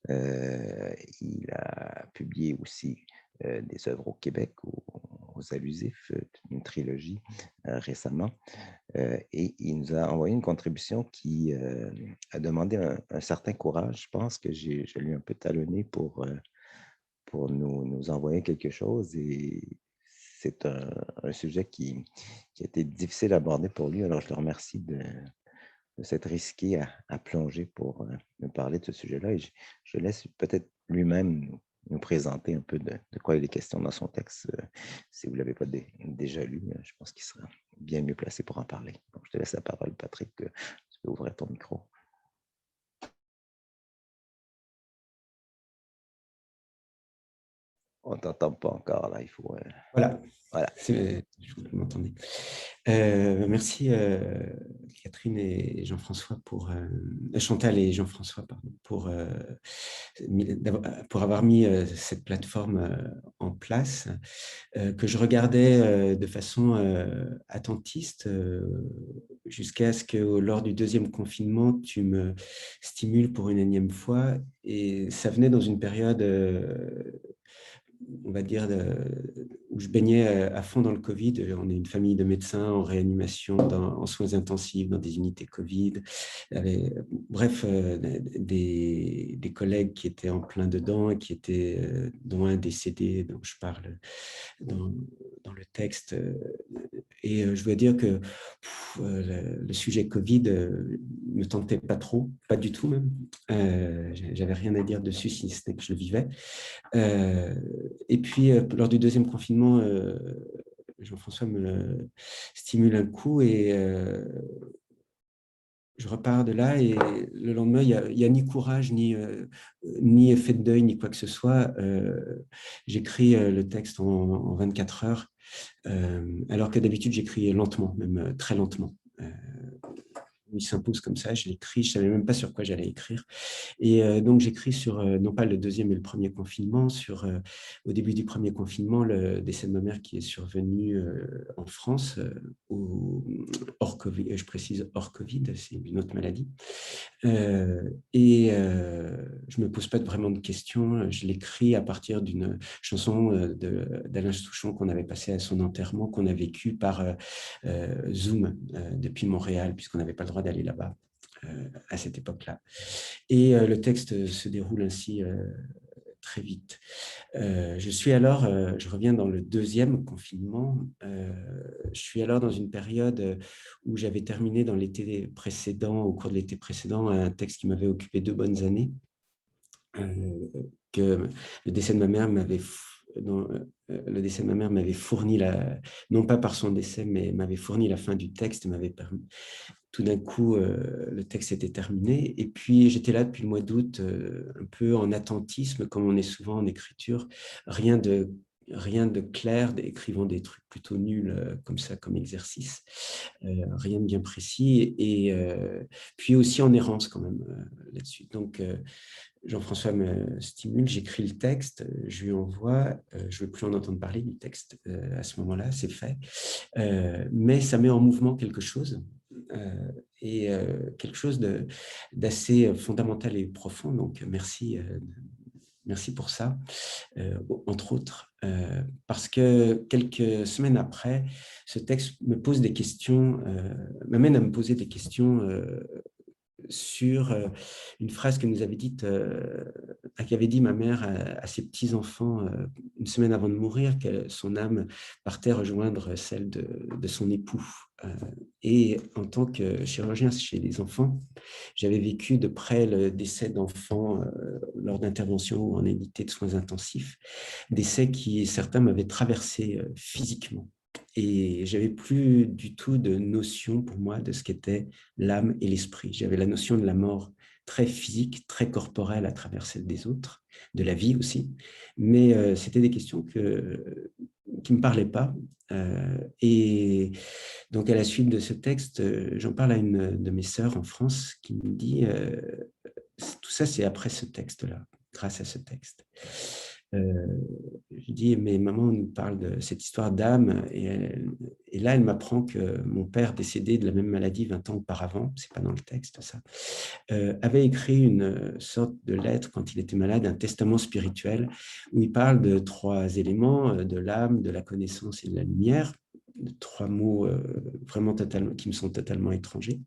Il a publié aussi des œuvres au Québec, aux Allusifs, une trilogie récemment. Et il nous a envoyé une contribution qui a demandé un certain courage. Je pense que je l'ai un peu talonné pour nous envoyer quelque chose. Et c'est un sujet qui a été difficile à aborder pour lui. Alors, je le remercie de s'être risqué à plonger pour nous parler de ce sujet-là. Et je laisse peut-être lui-même nous présenter un peu de quoi il est question dans son texte. Si vous ne l'avez pas déjà lu, je pense qu'il sera bien mieux placé pour en parler. Donc, je te laisse la parole, Patrick. Tu peux ouvrir ton micro. On ne t'entend pas encore, là. Il faut... Voilà. Voilà. Je vous m'entendez. Merci Catherine et Jean-François Chantal et Jean-François pour avoir mis cette plateforme en place que je regardais de façon attentiste jusqu'à ce que lors du deuxième confinement tu me stimules pour une énième fois, et ça venait dans une période on va dire, où je baignais à fond dans le Covid. On est une famille de médecins en réanimation, en soins intensifs, dans des unités Covid. Bref, des collègues qui étaient en plein dedans, qui étaient, dont un décédé, dont je parle dans le texte. Et je dois dire que le sujet Covid me tentait pas trop, pas du tout même. J'avais rien à dire dessus si ce n'est que je le vivais. Et puis, lors du deuxième confinement, Jean-François me stimule un coup et je repars de là, et le lendemain, il n'y a ni courage, ni effet de deuil, ni quoi que ce soit. J'écris le texte en 24 heures, alors que d'habitude, j'écris lentement, même très lentement. Il s'impose comme ça, je l'écris, je ne savais même pas sur quoi j'allais écrire. Et donc, j'écris sur, non pas le deuxième et le premier confinement, au début du premier confinement, le décès de ma mère qui est survenu en France, hors Covid, je précise hors Covid, c'est une autre maladie. Et je ne me pose pas vraiment de questions, je l'écris à partir d'une chanson d'Alain Souchon qu'on avait passée à son enterrement, qu'on a vécu par Zoom depuis Montréal, puisqu'on n'avait pas le droit d'aller là-bas à cette époque-là. Et le texte se déroule ainsi très vite. Je reviens dans le deuxième confinement, je suis alors dans une période où j'avais terminé au cours de l'été précédent, un texte qui m'avait occupé 2 bonnes années, que le décès de ma mère m'avait le décès de ma mère m'avait fourni, non pas par son décès, mais m'avait fourni la fin du texte, m'avait permis. Tout d'un coup, le texte était terminé. Et puis, j'étais là depuis le mois d'août, un peu en attentisme, comme on est souvent en écriture. Rien de clair, écrivant des trucs plutôt nuls comme ça, comme exercice. Rien de bien précis. Et puis aussi en errance quand même là-dessus. Donc, Jean-François me stimule, j'écris le texte, je lui envoie, je ne veux plus en entendre parler du texte à ce moment-là, c'est fait. Mais ça met en mouvement quelque chose, quelque chose d'assez fondamental et profond. Donc, merci pour ça, entre autres, parce que quelques semaines après, ce texte me pose des questions, m'amène à me poser des questions sur une phrase que nous avait dite, qu'avait dit ma mère à ses petits-enfants une semaine avant de mourir, que son âme partait rejoindre celle de son époux. Et en tant que chirurgien chez les enfants, j'avais vécu de près le décès d'enfants lors d'interventions ou en unité de soins intensifs, décès qui, certains, m'avaient traversé physiquement. Et j'avais plus du tout de notion pour moi de ce qu'était l'âme et l'esprit. J'avais la notion de la mort très physique, très corporelle à travers celle des autres, de la vie aussi. Mais c'était des questions qui ne me parlaient pas. Et donc, à la suite de ce texte, j'en parle à une de mes sœurs en France qui me dit tout ça, c'est après ce texte-là, grâce à ce texte. Je dis, mais maman, on nous parle de cette histoire d'âme, et là, elle m'apprend que mon père, décédé de la même maladie 20 ans auparavant, c'est pas dans le texte ça, avait écrit une sorte de lettre quand il était malade, un testament spirituel, où il parle de 3 éléments, de l'âme, de la connaissance et de la lumière, 3 mots vraiment qui me sont totalement étrangers,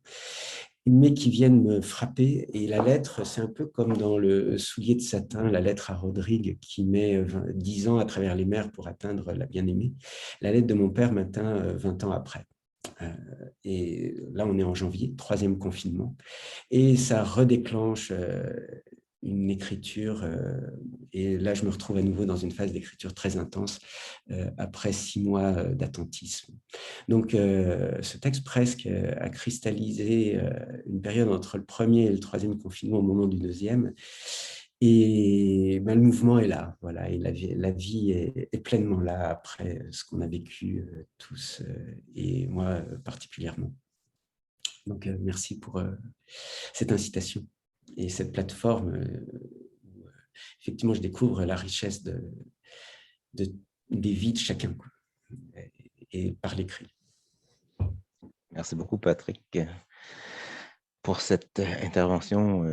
mais qui viennent me frapper. Et la lettre, c'est un peu comme dans le soulier de satin, la lettre à Rodrigue qui met 10 ans à travers les mers pour atteindre la bien-aimée. La lettre de mon père m'atteint 20 ans après. Et là, on est en janvier, 3e confinement. Et ça redéclenche une écriture, et là je me retrouve à nouveau dans une phase d'écriture très intense après 6 mois d'attentisme. Donc ce texte presque a cristallisé une période entre le 1er et le 3e confinement au moment du 2e, et le mouvement est là, voilà, et la vie est pleinement là après ce qu'on a vécu tous, et moi particulièrement. Donc merci pour cette incitation et cette plateforme où effectivement je découvre la richesse des vies de chacun, quoi, et par l'écrit. Merci beaucoup, Patrick, pour cette intervention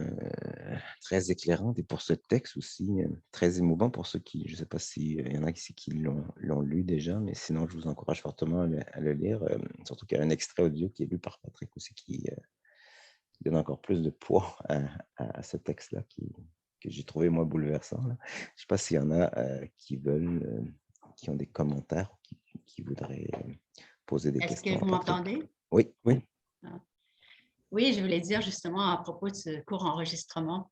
très éclairante et pour ce texte aussi très émouvant pour ceux qui, je ne sais pas s'il y en a ici qui l'ont lu déjà, mais sinon je vous encourage fortement à le lire, surtout qu'il y a un extrait audio qui est lu par Patrick aussi qui donne encore plus de poids à ce texte-là que j'ai trouvé, moi, bouleversant. Là. Je ne sais pas s'il y en a qui ont des commentaires, qui voudraient poser des questions. Est-ce que vous m'entendez? Oui. Oui. Oui, je voulais dire justement à propos de ce court enregistrement,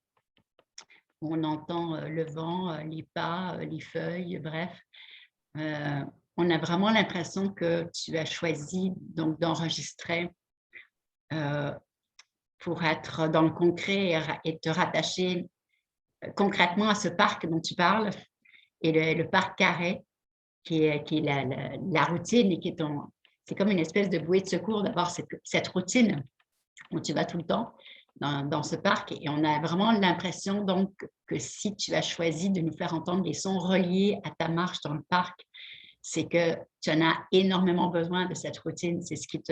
où on entend le vent, les pas, les feuilles, bref. On a vraiment l'impression que tu as choisi donc d'enregistrer pour être dans le concret et te rattacher concrètement à ce parc dont tu parles, et le parc Carré, qui est la routine, et qui est c'est comme une espèce de bouée de secours d'avoir cette routine où tu vas tout le temps dans ce parc. Et on a vraiment l'impression donc que si tu as choisi de nous faire entendre des sons reliés à ta marche dans le parc, c'est que tu en as énormément besoin de cette routine, c'est ce qui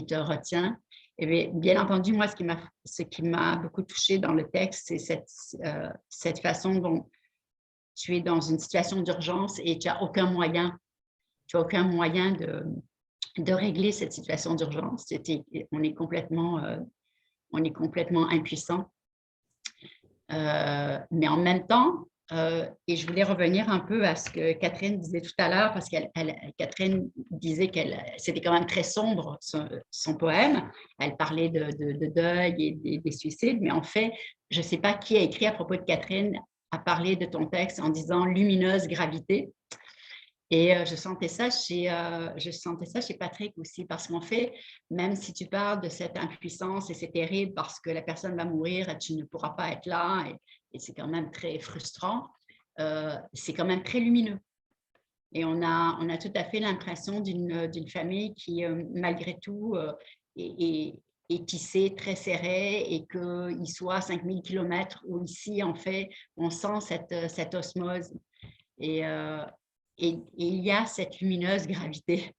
te retient. Et bien entendu, moi, ce qui m'a beaucoup touchée dans le texte, c'est cette façon dont tu es dans une situation d'urgence et tu n'as aucun moyen de régler cette situation d'urgence. On est complètement impuissant. Mais en même temps, et je voulais revenir un peu à ce que Catherine disait tout à l'heure, parce Catherine disait c'était quand même très sombre, son poème. Elle parlait de deuil et des suicides, mais en fait, je ne sais pas qui a écrit à propos de Catherine à parler de ton texte en disant lumineuse gravité. Et je sentais ça chez Patrick aussi, parce qu'en fait, même si tu parles de cette impuissance et c'est terrible parce que la personne va mourir et tu ne pourras pas être là, et c'est quand même très frustrant, c'est quand même très lumineux. Et on a tout à fait l'impression d'une famille qui, malgré tout, est tissée, très serrée, et qu'il soit à 5000 km ou ici, en fait, on sent cette osmose. Et il y a cette lumineuse gravité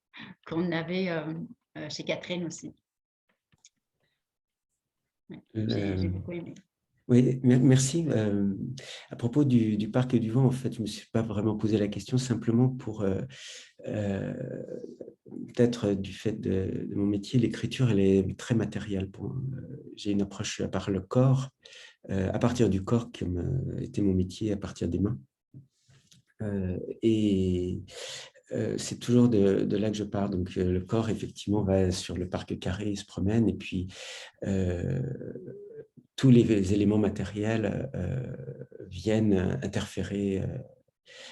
qu'on avait chez Catherine aussi. Ouais, j'ai beaucoup aimé. Oui, merci. À propos du Parc du Vent, en fait, je ne me suis pas vraiment posé la question, simplement pour peut-être du fait de mon métier, l'écriture, elle est très matérielle. J'ai une approche par le corps, à partir du corps, comme était mon métier, à partir des mains. C'est toujours de là que je pars. Donc, le corps, effectivement, va sur le parc carré, il se promène, et puis tous les éléments matériels viennent interférer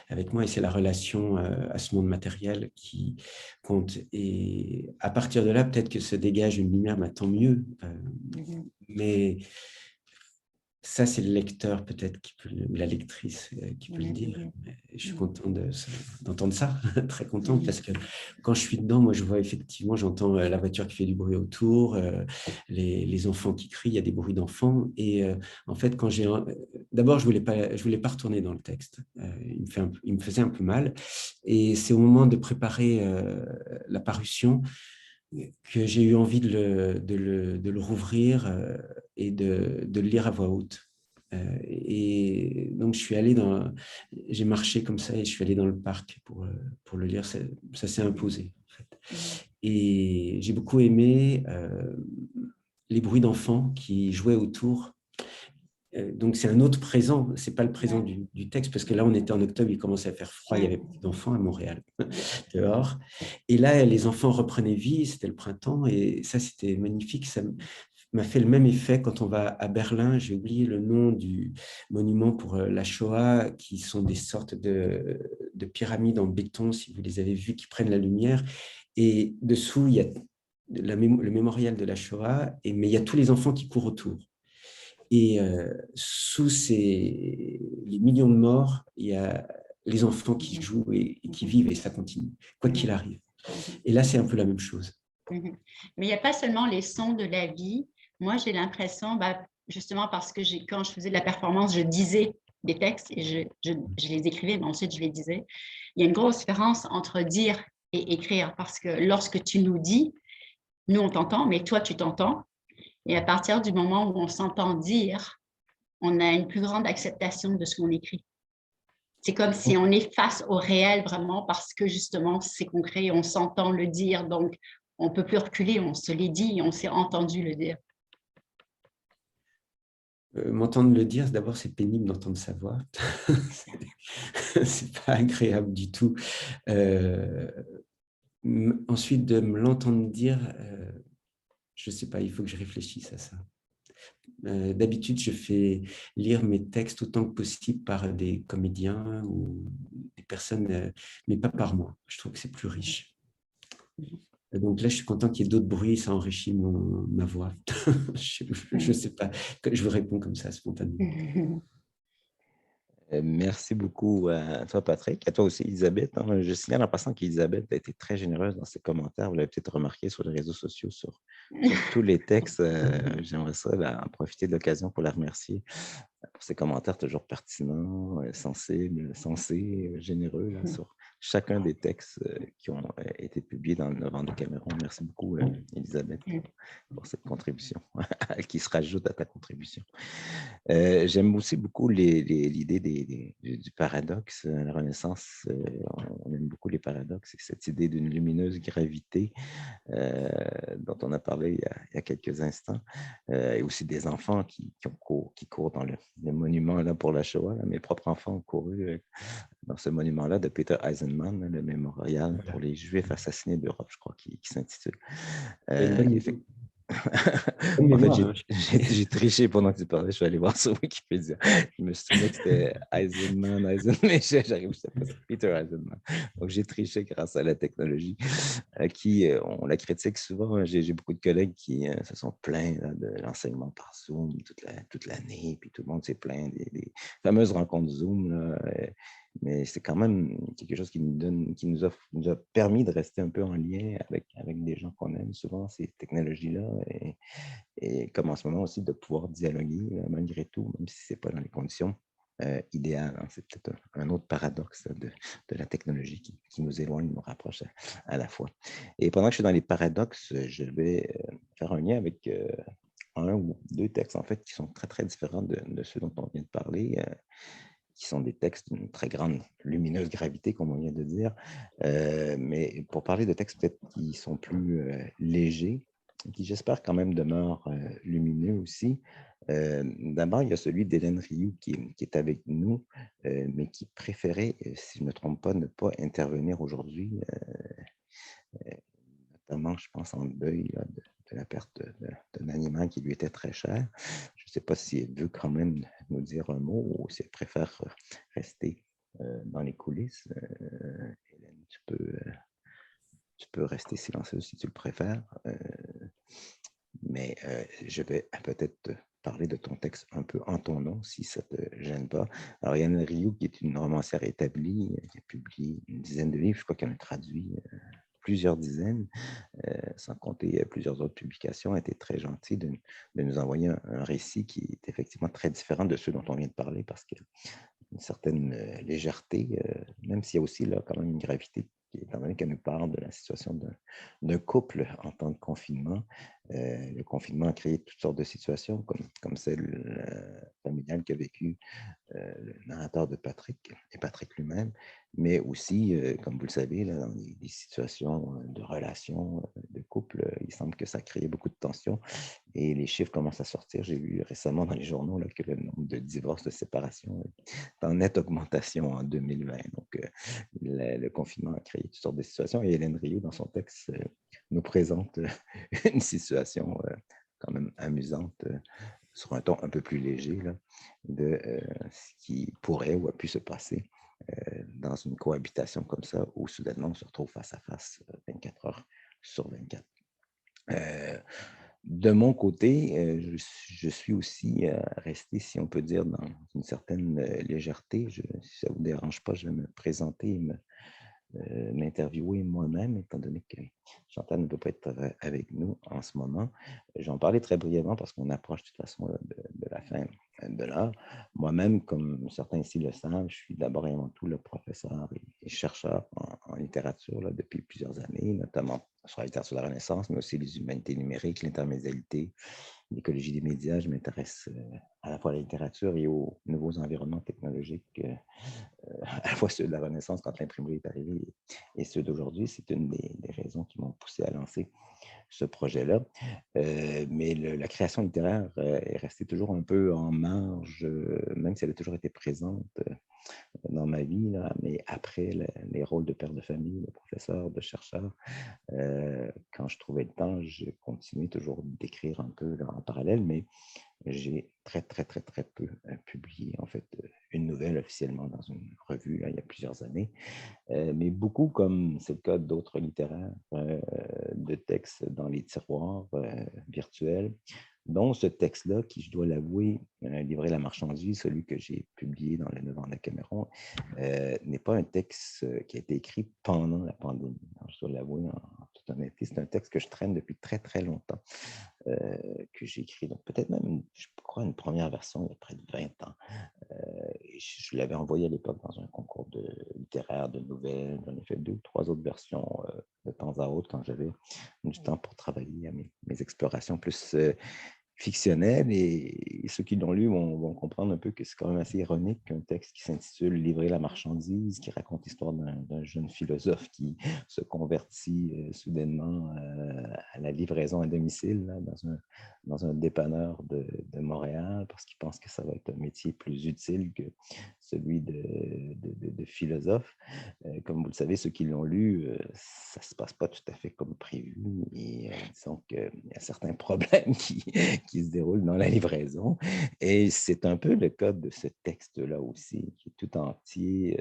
avec moi, et c'est la relation à ce monde matériel qui compte. Et à partir de là, peut-être que se dégage une lumière, mais tant mieux. Mais ça, c'est le lecteur peut-être ou la lectrice qui peut le dire. Mais je suis content d'entendre ça, très content, parce que quand je suis dedans, moi, je vois effectivement, j'entends la voiture qui fait du bruit autour, les enfants qui crient, il y a des bruits d'enfants. Et en fait, d'abord, je voulais pas retourner dans le texte. Il me faisait un peu mal. Et c'est au moment de préparer la parution que j'ai eu envie de le rouvrir et de le lire à voix haute. Et donc, j'ai marché comme ça et je suis allé dans le parc pour le lire. Ça s'est imposé, en fait. Et j'ai beaucoup aimé les bruits d'enfants qui jouaient autour. Donc, c'est un autre présent, ce n'est pas le présent du texte, parce que là, on était en octobre, il commençait à faire froid, il y avait beaucoup d'enfants à Montréal, dehors. Et là, les enfants reprenaient vie, c'était le printemps, et ça, c'était magnifique. Ça m'a fait le même effet quand on va à Berlin. J'ai oublié le nom du monument pour la Shoah, qui sont des sortes de pyramides en béton, si vous les avez vus, qui prennent la lumière. Et dessous, il y a le mémorial de la Shoah, mais il y a tous les enfants qui courent autour. Et sous les millions de morts, il y a les enfants qui jouent et qui vivent, et ça continue, quoi qu'il arrive. Et là, c'est un peu la même chose. Mais il n'y a pas seulement les sons de la vie. Moi, j'ai l'impression, justement parce que quand je faisais de la performance, je disais des textes et je les écrivais, mais ensuite je les disais. Il y a une grosse différence entre dire et écrire, parce que lorsque tu nous dis, nous on t'entend, mais toi tu t'entends. Et à partir du moment où on s'entend dire, on a une plus grande acceptation de ce qu'on écrit. C'est comme si on est face au réel vraiment, parce que justement c'est concret, on s'entend le dire, donc on ne peut plus reculer, on se l'est dit et on s'est entendu le dire. M'entendre le dire, d'abord, c'est pénible d'entendre sa voix. C'est pas agréable du tout. Ensuite, de me l'entendre dire, je ne sais pas, il faut que je réfléchisse à ça. D'habitude, je fais lire mes textes autant que possible par des comédiens ou des personnes, mais pas par moi. Je trouve que c'est plus riche. Donc là, je suis content qu'il y ait d'autres bruits, ça enrichit ma voix. Je ne sais pas, je vous réponds comme ça, spontanément. Merci beaucoup à toi, Patrick. À toi aussi, Elisabeth. Je signale en passant qu'Elisabeth a été très généreuse dans ses commentaires. Vous l'avez peut-être remarqué sur les réseaux sociaux, sur tous les textes. J'aimerais ça en profiter de l'occasion pour la remercier pour ses commentaires toujours pertinents, sensibles, sensés, généreux là, sur chacun des textes qui ont été publiés dans le Novembre de Cameroun. Merci beaucoup, Elisabeth, pour cette contribution qui se rajoute à ta contribution. J'aime aussi beaucoup l'idée du paradoxe. À la Renaissance, on aime beaucoup les paradoxes. C'est cette idée d'une lumineuse gravité dont on a parlé il y a quelques instants, et aussi des enfants qui courent dans le monument là, pour la Shoah. Là. Mes propres enfants ont couru dans ce monument-là de Peter Eisenman, le mémorial pour les Juifs assassinés d'Europe, je crois, qui s'intitule. Bonne En fait, mémoire, hein. j'ai triché pendant que tu parlais. Je suis allé voir sur Wikipédia. Je me souvenais que c'était Eisenman, mais j'arrive, je sais pas, c'est Peter Eisenman. Donc, j'ai triché grâce à la technologie on la critique souvent. J'ai beaucoup de collègues qui se sont plaints là, de l'enseignement par Zoom toute l'année, puis tout le monde s'est plaint des fameuses rencontres Zoom, là, mais c'est quand même quelque chose qui nous a permis de rester un peu en lien avec des gens qu'on aime souvent, ces technologies-là, et comme en ce moment aussi, de pouvoir dialoguer malgré tout, même si ce n'est pas dans les conditions idéales, hein. C'est peut-être un autre paradoxe de la technologie qui nous éloigne, nous rapproche à la fois. Et pendant que je suis dans les paradoxes, je vais faire un lien avec un ou deux textes, en fait, qui sont très, très différents de ceux dont on vient de parler, qui sont des textes d'une très grande lumineuse gravité, comme on vient de dire. Mais pour parler de textes peut-être qui sont plus légers, qui j'espère quand même demeurent lumineux aussi. D'abord, il y a celui d'Hélène Rioux qui est avec nous, mais qui préférait, si je ne me trompe pas, ne pas intervenir aujourd'hui, notamment, je pense, en deuil là, de la perte d'un animal qui lui était très cher. Je ne sais pas si elle veut quand même nous dire un mot ou si elle préfère rester dans les coulisses. Hélène, tu peux rester silencieuse si tu le préfères, mais je vais peut-être te parler de ton texte un peu en ton nom, si ça ne te gêne pas. Alors, Yann Rioux, qui est une romancière établie, qui a publié une dizaine de livres, je crois qu'elle en a traduit plusieurs dizaines, sans compter plusieurs autres publications, a été très gentil de nous envoyer un récit qui est effectivement très différent de ceux dont on vient de parler, parce qu'il y a une certaine légèreté, même s'il y a aussi là, quand même une gravité, étant donné qu'elle nous parle de la situation d'un couple en temps de confinement. Le confinement a créé toutes sortes de situations, comme celle familiale qu'a vécue le narrateur de Patrick, et Patrick lui-même, mais aussi, comme vous le savez, là, dans des situations de relations, de couple, il semble que ça a créé beaucoup de tensions et les chiffres commencent à sortir. J'ai vu récemment dans les journaux là, que le nombre de divorces, de séparations est en nette augmentation en 2020. Donc, le confinement a créé toutes sortes de situations et Hélène Rioux, dans son texte, nous présente une situation quand même amusante sur un ton un peu plus léger là, de ce qui pourrait ou a pu se passer dans une cohabitation comme ça, où soudainement on se retrouve face à face 24 heures sur 24. De mon côté, je suis aussi resté, si on peut dire, dans une certaine légèreté. Si ça ne vous dérange pas, je vais me présenter et m'interviewer moi-même, étant donné que Chantal ne peut pas être avec nous en ce moment. J'en parlais très brièvement parce qu'on approche de toute façon de la fin de l'heure. Moi-même, comme certains ici le savent, je suis d'abord et avant tout le professeur et chercheur en littérature là, depuis plusieurs années, notamment sur la littérature de la Renaissance, mais aussi les humanités numériques, l'intermédialité, l'écologie des médias. Je m'intéresse à la fois à la littérature et aux nouveaux environnements technologiques, à la fois ceux de la Renaissance quand l'imprimerie est arrivée et ceux d'aujourd'hui. C'est une des raisons qui m'ont poussé à lancer ce projet-là. Mais la création littéraire est restée toujours un peu en marge, même si elle a toujours été présente dans ma vie, là, mais après les rôles de père de famille, de professeur, de chercheur, quand je trouvais le temps, je continuais toujours d'écrire un peu là, en parallèle, mais j'ai très, très, très, très peu publié, en fait, une nouvelle officiellement dans une revue, là, il y a plusieurs années. Mais beaucoup, comme c'est le cas d'autres littéraires, de textes dans les tiroirs virtuels, dont ce texte-là, qui, je dois l'avouer, Livrer la marchandise, celui que j'ai publié dans le 9 ans de la Cameron, n'est pas un texte qui a été écrit pendant la pandémie. Alors, je dois l'avouer en toute honnêteté, c'est un texte que je traîne depuis très, très longtemps, que j'ai écrit. Donc, peut-être même, je crois, une première version il y a près de 20 ans. Je l'avais envoyé à l'époque dans un concours littéraire, de nouvelles. J'en ai fait 2 ou 3 autres versions de temps à autre quand j'avais du temps pour travailler à mes explorations plus fictionnelles. Et ceux qui l'ont lu vont comprendre un peu que c'est quand même assez ironique qu'un texte qui s'intitule Livrer la marchandise, qui raconte l'histoire d'un jeune philosophe qui se convertit soudainement à la livraison à domicile là, dans un dépanneur de Montréal parce qu'il pense que ça va être un métier plus utile que celui de philosophe. Comme vous le savez, ceux qui l'ont lu, ça ne se passe pas tout à fait comme prévu. Et disons qu'il y a certains problèmes qui se déroulent dans la livraison. Et c'est un peu le cas de ce texte-là aussi, qui tout entier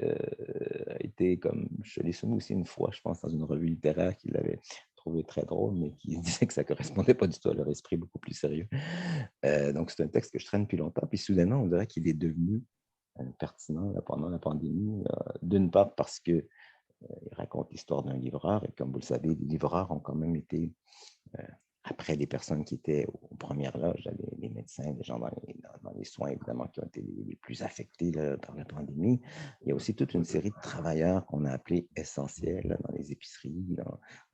a été comme, je l'ai soumis aussi une fois, je pense, dans une revue littéraire qui l'avait trouvé très drôle, mais qui disait que ça ne correspondait pas du tout à leur esprit beaucoup plus sérieux. Donc, c'est un texte que je traîne depuis longtemps. Puis soudainement, on dirait qu'il est devenu pertinent là, pendant la pandémie. D'une part parce qu'il raconte l'histoire d'un livreur. Et comme vous le savez, les livreurs ont quand même été, après les personnes qui étaient aux premières loges, les médecins, les gens dans les soins, évidemment, qui ont été les plus affectés là, par la pandémie. Il y a aussi toute une série de travailleurs qu'on a appelés essentiels là, dans les épiceries,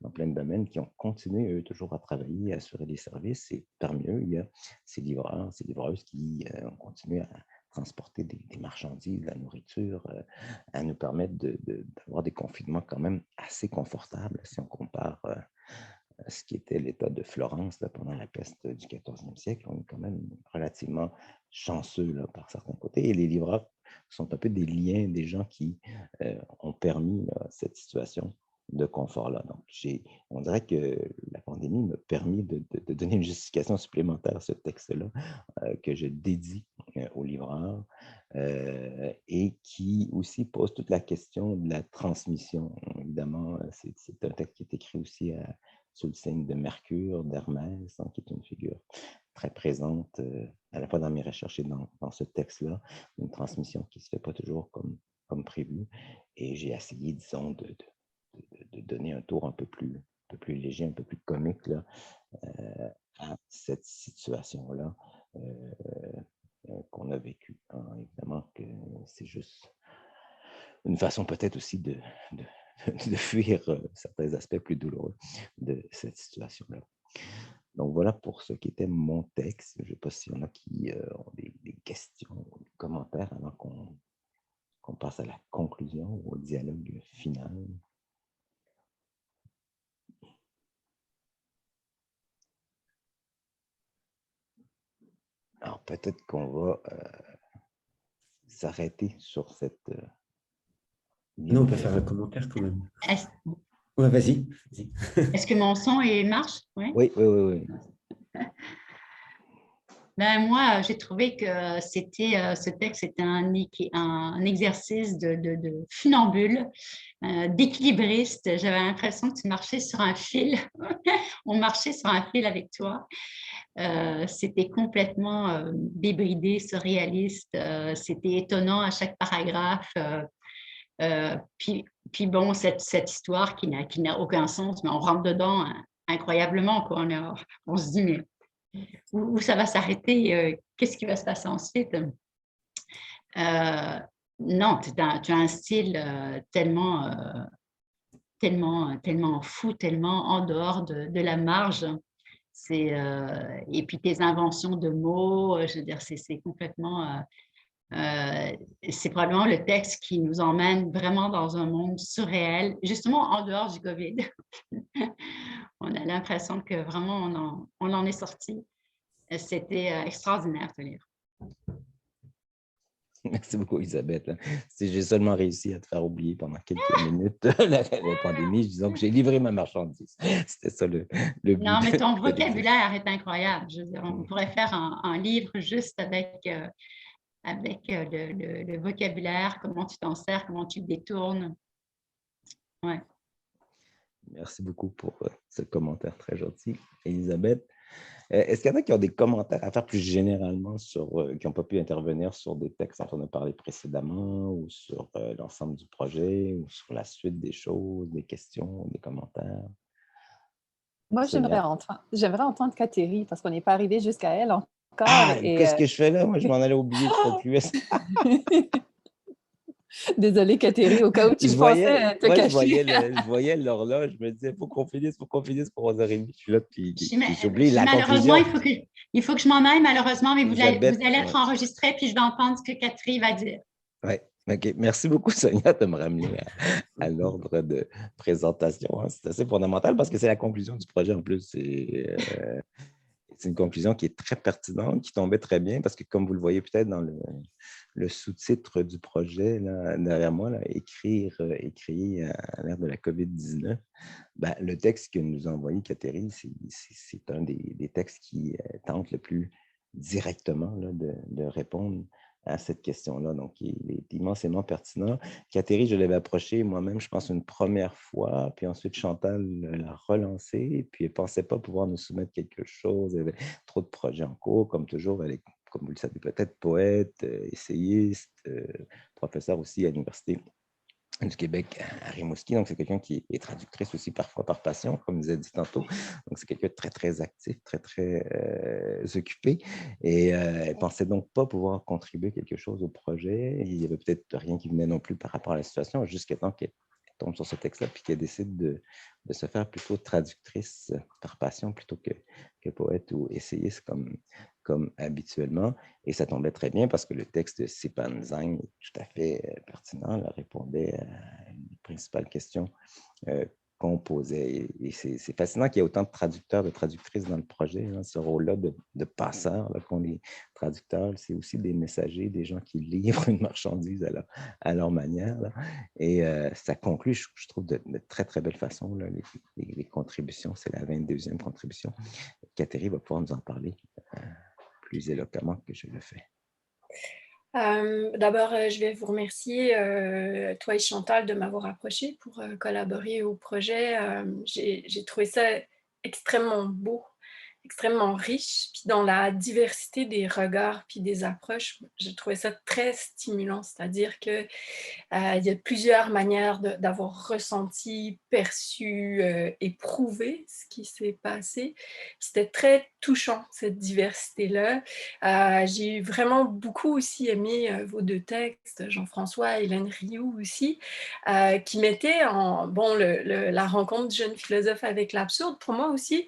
dans plein de domaines, qui ont continué, eux, toujours à travailler, à assurer des services. Et parmi eux, il y a ces livreurs, ces livreuses qui ont continué à transporter des marchandises, de la nourriture, à nous permettre d'avoir des confinements quand même assez confortables si on compare ce qui était l'état de Florence là, pendant la peste du 14e siècle. On est quand même relativement chanceux là, par certains côtés. Et les livreurs sont un peu des liens, des gens qui ont permis là, cette situation de confort-là. Donc, on dirait que la pandémie m'a permis de donner une justification supplémentaire à ce texte-là que je dédie aux livreurs et qui aussi pose toute la question de la transmission. Évidemment, c'est un texte qui est écrit aussi sous le signe de Mercure, d'Hermès, hein, qui est une figure très présente à la fois dans mes recherches et dans ce texte-là, une transmission qui ne se fait pas toujours comme prévu. Et j'ai essayé, disons, de donner un tour un peu plus léger, un peu plus comique là, à cette situation-là qu'on a vécue. Hein. Évidemment que c'est juste une façon peut-être aussi de fuir certains aspects plus douloureux de cette situation-là. Donc voilà pour ce qui était mon texte. Je ne sais pas s'il y en a qui ont des questions ou des commentaires avant qu'on passe à la conclusion ou au dialogue final. Alors peut-être qu'on va s'arrêter sur cette... Non, on peut faire un commentaire quand même. Ouais, vas-y. Est-ce que mon son marche? Oui. Ben, moi, j'ai trouvé que ce texte était un exercice de funambule, d'équilibriste. J'avais l'impression que tu marchais sur un fil. On marchait sur un fil avec toi. C'était complètement débridé, surréaliste. C'était étonnant à chaque paragraphe. Puis bon, cette histoire qui n'a aucun sens, mais on rentre dedans incroyablement, quoi. On se dit, mais où ça va s'arrêter? Qu'est-ce qui va se passer ensuite? Non, tu as un style tellement fou, tellement en dehors de la marge. Et puis tes inventions de mots, je veux dire, c'est complètement... c'est probablement le texte qui nous emmène vraiment dans un monde surréel, justement en dehors du COVID. On a l'impression que vraiment on en est sorti. C'était extraordinaire de lire. Merci beaucoup, Elisabeth. J'ai seulement réussi à te faire oublier pendant quelques minutes la pandémie, disons que j'ai livré ma marchandise. C'était ça le but. Non, mais ton vocabulaire est incroyable. Je veux dire, on pourrait faire un livre juste avec le vocabulaire, comment tu t'en sers, comment tu le détournes. Ouais. Merci beaucoup pour ce commentaire très gentil, Elisabeth. Est-ce qu'il y en a qui ont des commentaires à faire plus généralement qui n'ont pas pu intervenir sur des textes dont on a parlé précédemment ou sur l'ensemble du projet ou sur la suite des choses, des questions, des commentaires? Moi, j'aimerais entendre Catherine parce qu'on n'est pas arrivé jusqu'à elle encore. Qu'est-ce que je fais là? Moi, je m'en allais oublier de conclure ça. Désolée, Catherine, au cas où tu pensais te cacher. Je voyais l'horloge, je me disais, il faut qu'on finisse pour 11h30. Je suis là, puis j'ai oublié la malheureusement, conclusion. il faut que je m'en aille, malheureusement, mais vous allez être enregistré, puis je vais entendre ce que Catherine va dire. Oui, OK. Merci beaucoup, Sonia, de me ramener à l'ordre de présentation. C'est assez fondamental parce que c'est la conclusion du projet en plus. c'est une conclusion qui est très pertinente, qui tombait très bien, parce que comme vous le voyez peut-être dans le sous-titre du projet, là, derrière moi, là, écrit à l'ère de la COVID-19, ben, le texte que nous a envoyé Catherine, c'est un des textes qui tente le plus directement là, de répondre à cette question-là. Donc, il est immensément pertinent. Catherine, je l'avais approché moi-même, je pense, une première fois, puis ensuite Chantal l'a relancé, puis elle ne pensait pas pouvoir nous soumettre quelque chose. Elle avait trop de projets en cours, comme toujours, elle est, comme vous le savez peut-être, poète, essayiste, professeur aussi à l'Université du Québec à Rimouski. Donc, c'est quelqu'un qui est traductrice aussi parfois par passion, comme vous avez dit tantôt. Donc, c'est quelqu'un de très, très actif, très, très occupé. Et elle ne pensait donc pas pouvoir contribuer quelque chose au projet. Il n'y avait peut-être rien qui venait non plus par rapport à la situation, jusqu'à temps qu'elle tombe sur ce texte-là, puis qu'elle décide de se faire plutôt traductrice par passion plutôt que poète ou essayiste comme habituellement. Et ça tombait très bien parce que le texte de Sipan Zhang est tout à fait pertinent. Elle répondait à une principale question qu'on posait. Et c'est fascinant qu'il y ait autant de traducteurs, de traductrices dans le projet. Hein, ce rôle-là de passeurs qu'ont les traducteurs, c'est aussi des messagers, des gens qui livrent une marchandise à leur manière. Là. Et ça conclut, je trouve, de très, très belle façon là, les contributions. C'est la 22e contribution. Catherine va pouvoir nous en parler plus éloquemment que je le fais. D'abord, je vais vous remercier, toi et Chantal, de m'avoir approché pour collaborer au projet. J'ai trouvé ça extrêmement beau, extrêmement riche, puis dans la diversité des regards puis des approches, j'ai trouvé ça très stimulant, c'est-à-dire que il y a plusieurs manières d'avoir ressenti, perçu, éprouvé ce qui s'est passé. C'était très touchant, cette diversité-là. J'ai vraiment beaucoup aussi aimé vos deux textes, Jean-François et Hélène Rioux aussi, qui mettaient en la rencontre du jeune philosophe avec l'absurde. Pour moi aussi,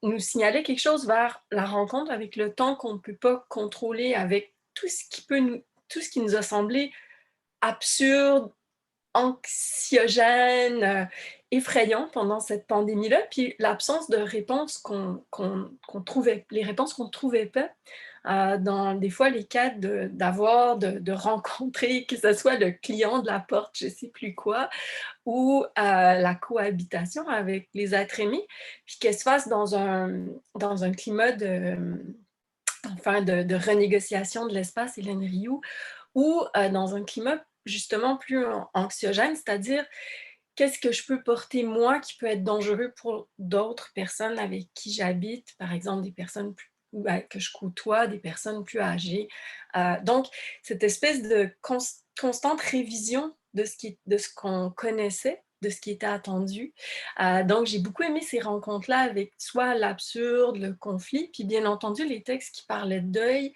nous signalait quelque chose vers la rencontre avec le temps qu'on ne peut pas contrôler, avec tout ce qui nous a semblé absurde, anxiogène, effrayant pendant cette pandémie-là, puis l'absence de réponses qu'on trouvait, les réponses qu'on ne trouvait pas. Dans des fois les cas de rencontrer, que ce soit le client de la porte, je ne sais plus quoi, ou la cohabitation avec les êtres aimés, puis qu'elle se fasse dans un climat de renégociation de l'espace, Hélène Rioux, ou dans un climat justement plus anxiogène, c'est-à-dire qu'est-ce que je peux porter moi qui peut être dangereux pour d'autres personnes avec qui j'habite, par exemple des personnes que je côtoie, des personnes plus âgées. Donc, cette espèce de constante révision de ce qu'on connaissait, de ce qui était attendu. Donc, j'ai beaucoup aimé ces rencontres-là avec soit l'absurde, le conflit, puis bien entendu les textes qui parlaient de deuil.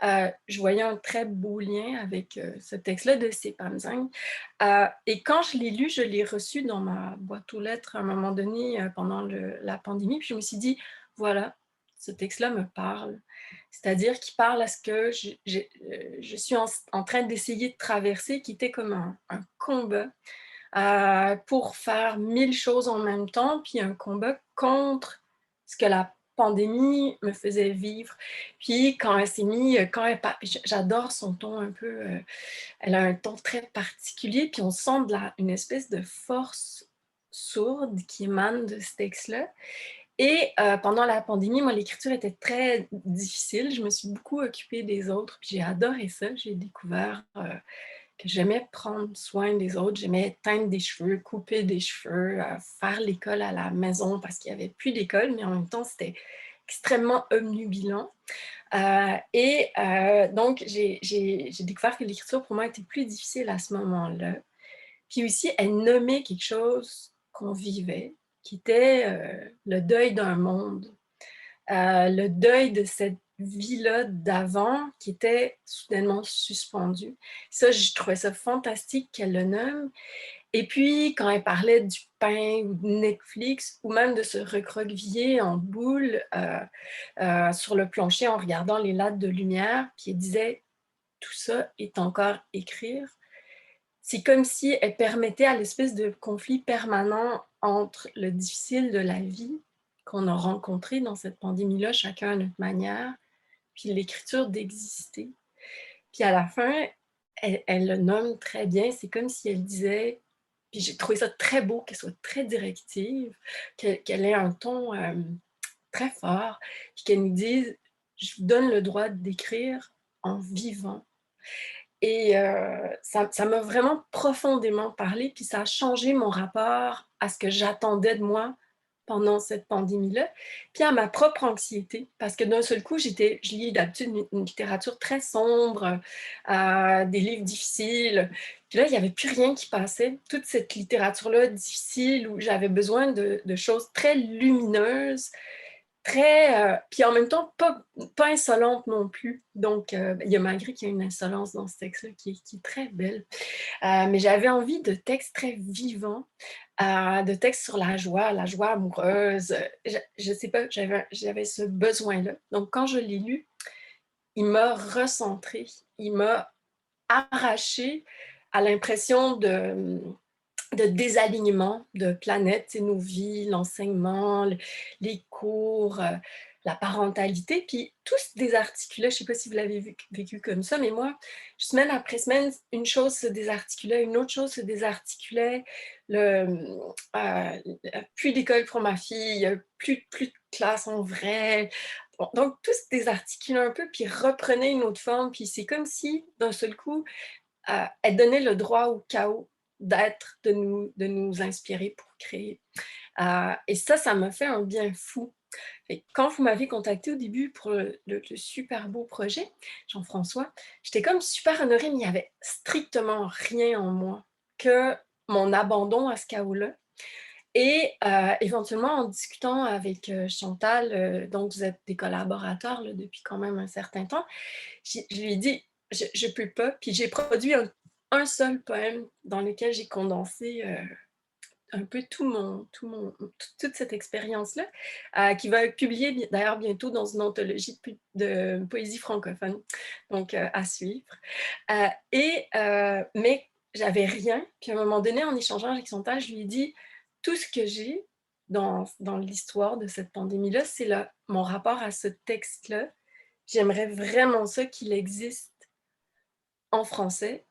Je voyais un très beau lien avec ce texte-là de Sipan Zhang. Et quand je l'ai lu, je l'ai reçu dans ma boîte aux lettres à un moment donné pendant la pandémie, puis je me suis dit, voilà, ce texte-là me parle. C'est-à-dire qu'il parle à ce que je suis en train d'essayer de traverser, qui était comme un combat pour faire 1000 choses en même temps, puis un combat contre ce que la pandémie me faisait vivre. Puis quand elle s'est mise, j'adore son ton un peu, elle a un ton très particulier, puis on sent une espèce de force sourde qui émane de ce texte-là. Et pendant la pandémie, moi, l'écriture était très difficile. Je me suis beaucoup occupée des autres, puis j'ai adoré ça. J'ai découvert que j'aimais prendre soin des autres, j'aimais teindre des cheveux, couper des cheveux, faire l'école à la maison parce qu'il n'y avait plus d'école, mais en même temps, c'était extrêmement obnubilant. Donc, j'ai découvert que l'écriture, pour moi, était plus difficile à ce moment-là. Puis aussi, elle nommait quelque chose qu'on vivait, qui était le deuil d'un monde, le deuil de cette vie-là d'avant qui était soudainement suspendue. Ça, je trouvais ça fantastique qu'elle le nomme. Et puis, quand elle parlait du pain ou de Netflix, ou même de se recroqueviller en boule sur le plancher en regardant les lattes de lumière, puis elle disait, tout ça est encore écrire. C'est comme si elle permettait à l'espèce de conflit permanent entre le difficile de la vie qu'on a rencontrés dans cette pandémie-là, chacun à notre manière, puis l'écriture d'exister. Puis à la fin, elle le nomme très bien, c'est comme si elle disait, puis j'ai trouvé ça très beau, qu'elle soit très directive, qu'elle ait un ton très fort, puis qu'elle nous dise, je vous donne le droit d'écrire en vivant. Et ça m'a vraiment profondément parlé, puis ça a changé mon rapport à ce que j'attendais de moi pendant cette pandémie-là, puis à ma propre anxiété, parce que d'un seul coup, je lis d'habitude une littérature très sombre, des livres difficiles, puis là, il n'y avait plus rien qui passait. Toute cette littérature-là difficile, où j'avais besoin de choses très lumineuses, très, puis en même temps, pas insolente non plus. Donc, il y a malgré qu'il y a une insolence dans ce texte-là qui est très belle. Mais j'avais envie de textes très vivants, de textes sur la joie amoureuse. Je sais pas, j'avais ce besoin-là. Donc, quand je l'ai lu, il m'a recentré, il m'a arraché à l'impression de désalignement de planète, nos vies, l'enseignement, les cours, la parentalité, puis tout se désarticulait. Je ne sais pas si vous l'avez vécu comme ça, mais moi, semaine après semaine, une chose se désarticulait, une autre chose se désarticulait. Plus d'école pour ma fille, plus de classe en vrai. Bon, donc, tout se désarticulait un peu, puis reprenait une autre forme. Puis c'est comme si, d'un seul coup, elle donnait le droit au chaos d'être, de nous inspirer pour créer. Et ça m'a fait un bien fou. Et quand vous m'avez contacté au début pour le super beau projet, Jean-François, j'étais comme super honorée, mais il n'y avait strictement rien en moi que mon abandon à ce chaos-là. Et éventuellement, en discutant avec Chantal, donc vous êtes des collaborateurs là, depuis quand même un certain temps, je lui ai dit, je peux pas. Puis j'ai produit un seul poème dans lequel j'ai condensé un peu toute cette expérience-là, qui va être publiée d'ailleurs bientôt dans une anthologie de poésie francophone, donc à suivre. Mais j'avais rien. Puis à un moment donné, en échangeant avec Chantal, je lui ai dit, tout ce que j'ai dans l'histoire de cette pandémie-là, c'est mon rapport à ce texte-là. J'aimerais vraiment ça qu'il existe en français,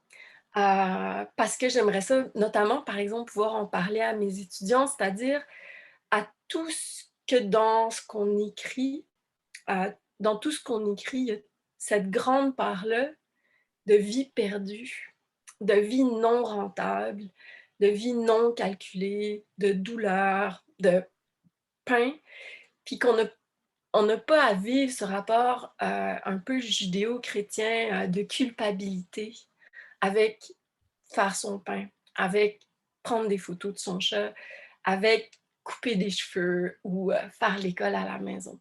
parce que j'aimerais ça, notamment, par exemple, pouvoir en parler à mes étudiants, c'est-à-dire à tout ce que dans ce qu'on écrit, dans tout ce qu'on écrit, il y a cette grande part-là de vie perdue, de vie non rentable, de vie non calculée, de douleur, de pain, puis on n'a pas à vivre ce rapport un peu judéo-chrétien de culpabilité avec faire son pain, avec prendre des photos de son chat, avec couper des cheveux ou faire l'école à la maison.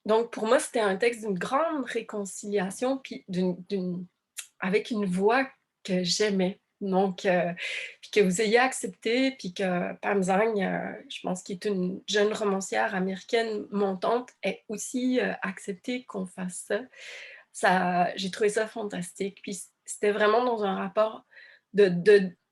Donc, pour moi, c'était un texte d'une grande réconciliation, puis avec une voix que j'aimais. Donc, puis que vous ayez accepté, puis que Pam Zhang, je pense qu'il est une jeune romancière américaine montante, ait aussi accepté qu'on fasse ça. J'ai trouvé ça fantastique. Puis c'était vraiment dans un rapport de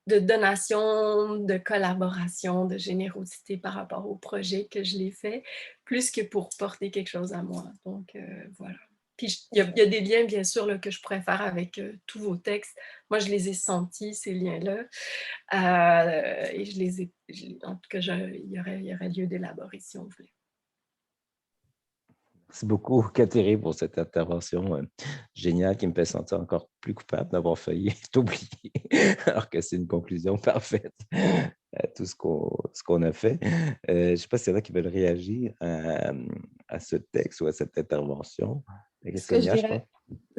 donation, de collaboration, de générosité par rapport au projet que je l'ai fait, plus que pour porter quelque chose à moi. Donc, voilà. Puis, il y a des liens, bien sûr, là, que je pourrais faire avec tous vos textes. Moi, je les ai sentis, ces liens-là. Et en tout cas, il y aurait lieu d'élaborer si on voulait. Merci beaucoup, Catherine, pour cette intervention géniale qui me fait sentir encore plus coupable d'avoir failli t'oublier, alors que c'est une conclusion parfaite à tout ce qu'on a fait. Je ne sais pas s'il y en a qui veulent réagir à ce texte ou à cette intervention. Ce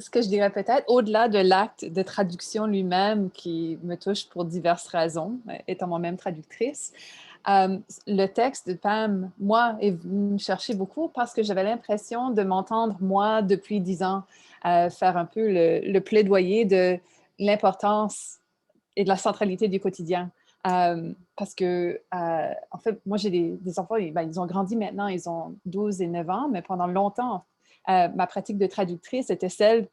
que je dirais peut-être, au-delà de l'acte de traduction lui-même qui me touche pour diverses raisons, étant moi-même traductrice, le texte de Pam, moi, est venu me chercher beaucoup parce que j'avais l'impression de m'entendre, moi, depuis 10 ans, faire un peu le plaidoyer de l'importance et de la centralité du quotidien. Parce que, en fait, moi, j'ai des enfants, ils ont grandi maintenant, ils ont 12 et 9 ans, mais pendant longtemps, ma pratique de traductrice était celle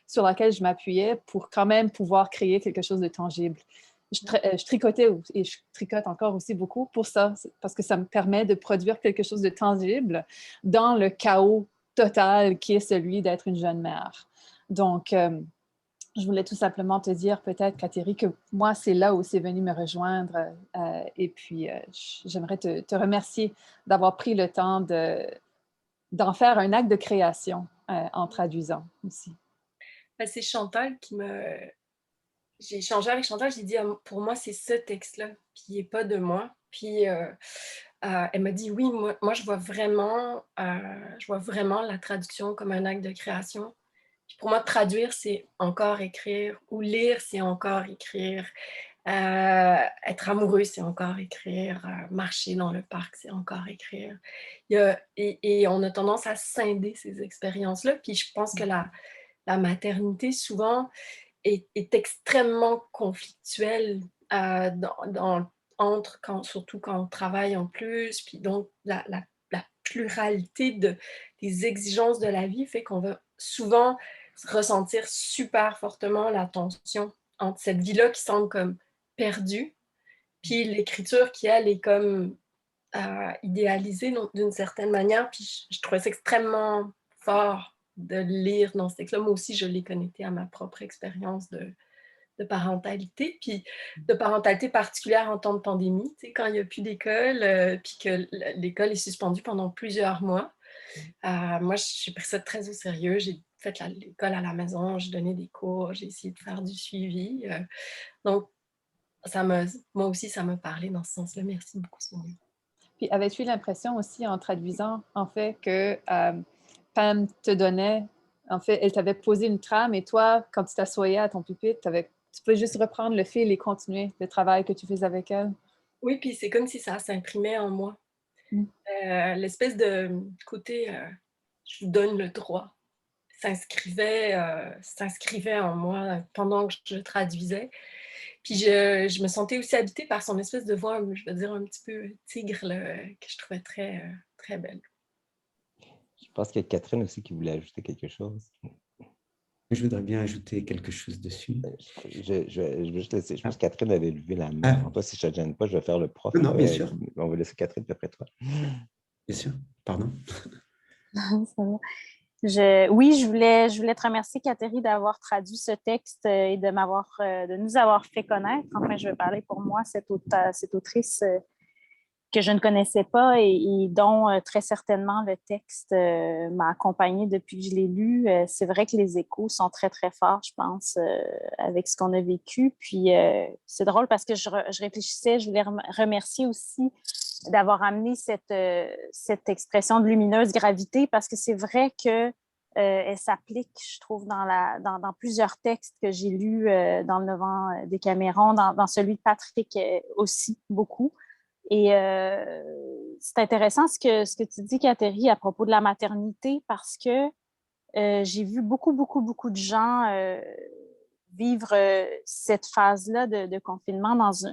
sur laquelle je m'appuyais pour quand même pouvoir créer quelque chose de tangible. je tricotais et je tricote encore aussi beaucoup pour ça, parce que ça me permet de produire quelque chose de tangible dans le chaos total qui est celui d'être une jeune mère. Donc, je voulais tout simplement te dire peut-être, Catherine, que moi, c'est là où c'est venu me rejoindre. Et puis, j'aimerais te remercier d'avoir pris le temps d'en faire un acte de création en traduisant aussi. C'est Chantal qui J'ai échangé avec Chantal, j'ai dit, pour moi, c'est ce texte-là, puis il n'est pas de moi. Puis elle m'a dit, oui, moi je vois vraiment la traduction comme un acte de création. Puis pour moi, traduire, c'est encore écrire, ou lire, c'est encore écrire. Être amoureux, c'est encore écrire. Marcher dans le parc, c'est encore écrire. Et on a tendance à scinder ces expériences-là. Puis je pense que la maternité, souvent, est extrêmement conflictuelle surtout quand on travaille en plus. Puis donc, la pluralité des exigences de la vie fait qu'on va souvent ressentir super fortement la tension entre cette vie-là qui semble comme perdue, puis l'écriture qui, elle, est comme idéalisée d'une certaine manière. Puis je trouvais ça extrêmement fort de lire dans ce texte-là. Moi aussi, je l'ai connecté à ma propre expérience de parentalité, puis de parentalité particulière en temps de pandémie, tu sais, quand il n'y a plus d'école, puis que l'école est suspendue pendant plusieurs mois. Moi, j'ai pris ça très au sérieux. J'ai fait l'école à la maison, j'ai donné des cours, j'ai essayé de faire du suivi. Donc, moi aussi, ça m'a parlé dans ce sens-là. Merci beaucoup, Sonia. Puis, avais-tu l'impression aussi, en traduisant, en fait, que Pam te donnait, en fait, elle t'avait posé une trame et toi, quand tu t'assoyais à ton pupitre, tu peux juste reprendre le fil et continuer le travail que tu fais avec elle? Oui, puis c'est comme si ça s'imprimait en moi. L'espèce de côté, je vous donne le droit, s'inscrivait en moi pendant que je traduisais. Puis je me sentais aussi habitée par son espèce de voix, je veux dire, un petit peu tigre, là, que je trouvais très, très belle. Je pense qu'il y a Catherine aussi qui voulait ajouter quelque chose. Je voudrais bien ajouter quelque chose dessus. Je vais juste laisser. Je pense que Catherine avait levé la main. Toi, si je ne te gêne pas, je vais faire le prof. Non, bien sûr. On va laisser Catherine, puis après toi. Bien sûr. Pardon. Ça va. Oui, je voulais te remercier, Catherine, d'avoir traduit ce texte et de nous avoir fait connaître. Enfin, je vais parler pour moi, cette autrice que je ne connaissais pas et dont très certainement le texte m'a accompagnée depuis que je l'ai lu. C'est vrai que les échos sont très, très forts, je pense, avec ce qu'on a vécu. Puis c'est drôle parce que je réfléchissais, je voulais remercier aussi d'avoir amené cette expression de lumineuse gravité parce que c'est vrai que elle s'applique, je trouve, dans plusieurs textes que j'ai lus dans Le Vent des Camerons, dans celui de Patrick aussi, beaucoup. Et c'est intéressant ce que tu dis, Catherine, à propos de la maternité, parce que j'ai vu beaucoup, beaucoup, beaucoup de gens vivre cette phase-là de confinement dans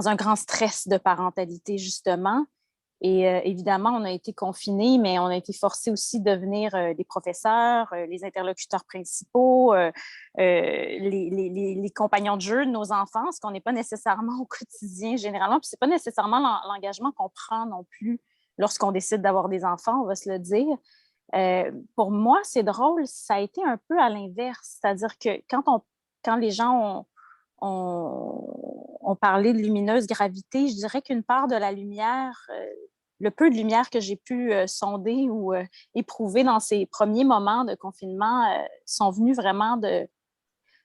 un grand stress de parentalité, justement. Et évidemment, on a été confinés, mais on a été forcés aussi de devenir des professeurs, les interlocuteurs principaux, les compagnons de jeu de nos enfants, ce qu'on n'est pas nécessairement au quotidien généralement. Puis ce n'est pas nécessairement l'engagement qu'on prend non plus lorsqu'on décide d'avoir des enfants, on va se le dire. Pour moi, c'est drôle, ça a été un peu à l'inverse. C'est-à-dire que quand les gens ont parlé de lumineuse gravité, je dirais qu'une part de la lumière, le peu de lumière que j'ai pu sonder ou éprouver dans ces premiers moments de confinement sont venus vraiment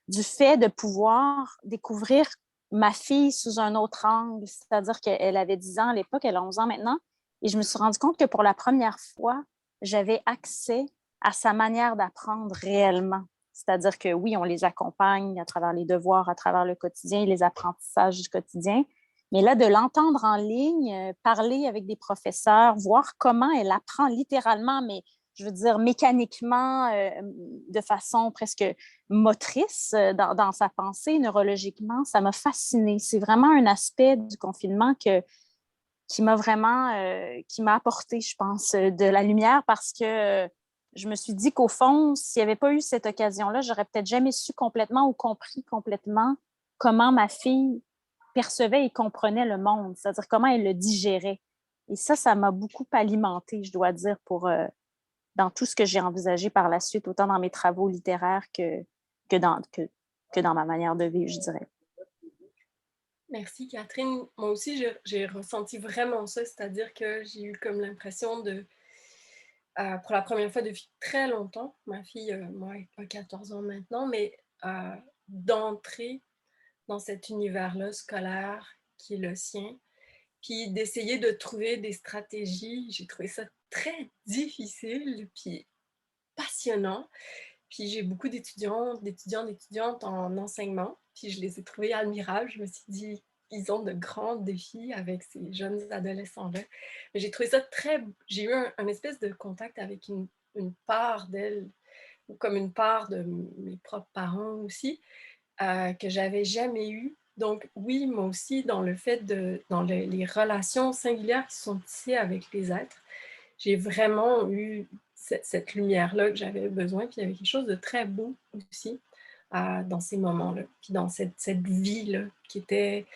du fait de pouvoir découvrir ma fille sous un autre angle. C'est-à-dire qu'elle avait 10 ans à l'époque, elle a 11 ans maintenant, et je me suis rendu compte que pour la première fois, j'avais accès à sa manière d'apprendre réellement. C'est-à-dire que oui, on les accompagne à travers les devoirs, à travers le quotidien, les apprentissages du quotidien. Mais là, de l'entendre en ligne, parler avec des professeurs, voir comment elle apprend littéralement, mais je veux dire mécaniquement, de façon presque motrice dans sa pensée, neurologiquement, ça m'a fascinée. C'est vraiment un aspect du confinement qui m'a apporté, je pense, de la lumière parce que je me suis dit qu'au fond, s'il n'y avait pas eu cette occasion-là, j'aurais peut-être jamais su complètement ou compris complètement comment ma fille percevait et comprenait le monde, c'est-à-dire comment elle le digérait. Et ça m'a beaucoup alimenté, je dois dire, dans tout ce que j'ai envisagé par la suite, autant dans mes travaux littéraires que dans ma manière de vivre, je dirais. Merci Catherine. Moi aussi, j'ai ressenti vraiment ça, c'est-à-dire que j'ai eu comme l'impression pour la première fois depuis très longtemps, ma fille, moi, a 14 ans maintenant, mais d'entrer dans cet univers-là scolaire qui est le sien, puis d'essayer de trouver des stratégies. J'ai trouvé ça très difficile, puis passionnant. Puis j'ai beaucoup d'étudiantes en enseignement, puis je les ai trouvés admirables. Je me suis dit, ils ont de grands défis avec ces jeunes adolescents-là. Mais j'ai trouvé ça j'ai eu un espèce de contact avec une part d'elles, ou comme une part de mes propres parents aussi, que j'avais jamais eu. Donc oui, moi aussi, dans le fait dans les relations singulières qui sont tissées avec les êtres, j'ai vraiment eu cette lumière-là que j'avais besoin. Puis il y avait quelque chose de très beau aussi dans ces moments-là. Puis dans cette vie-là qui était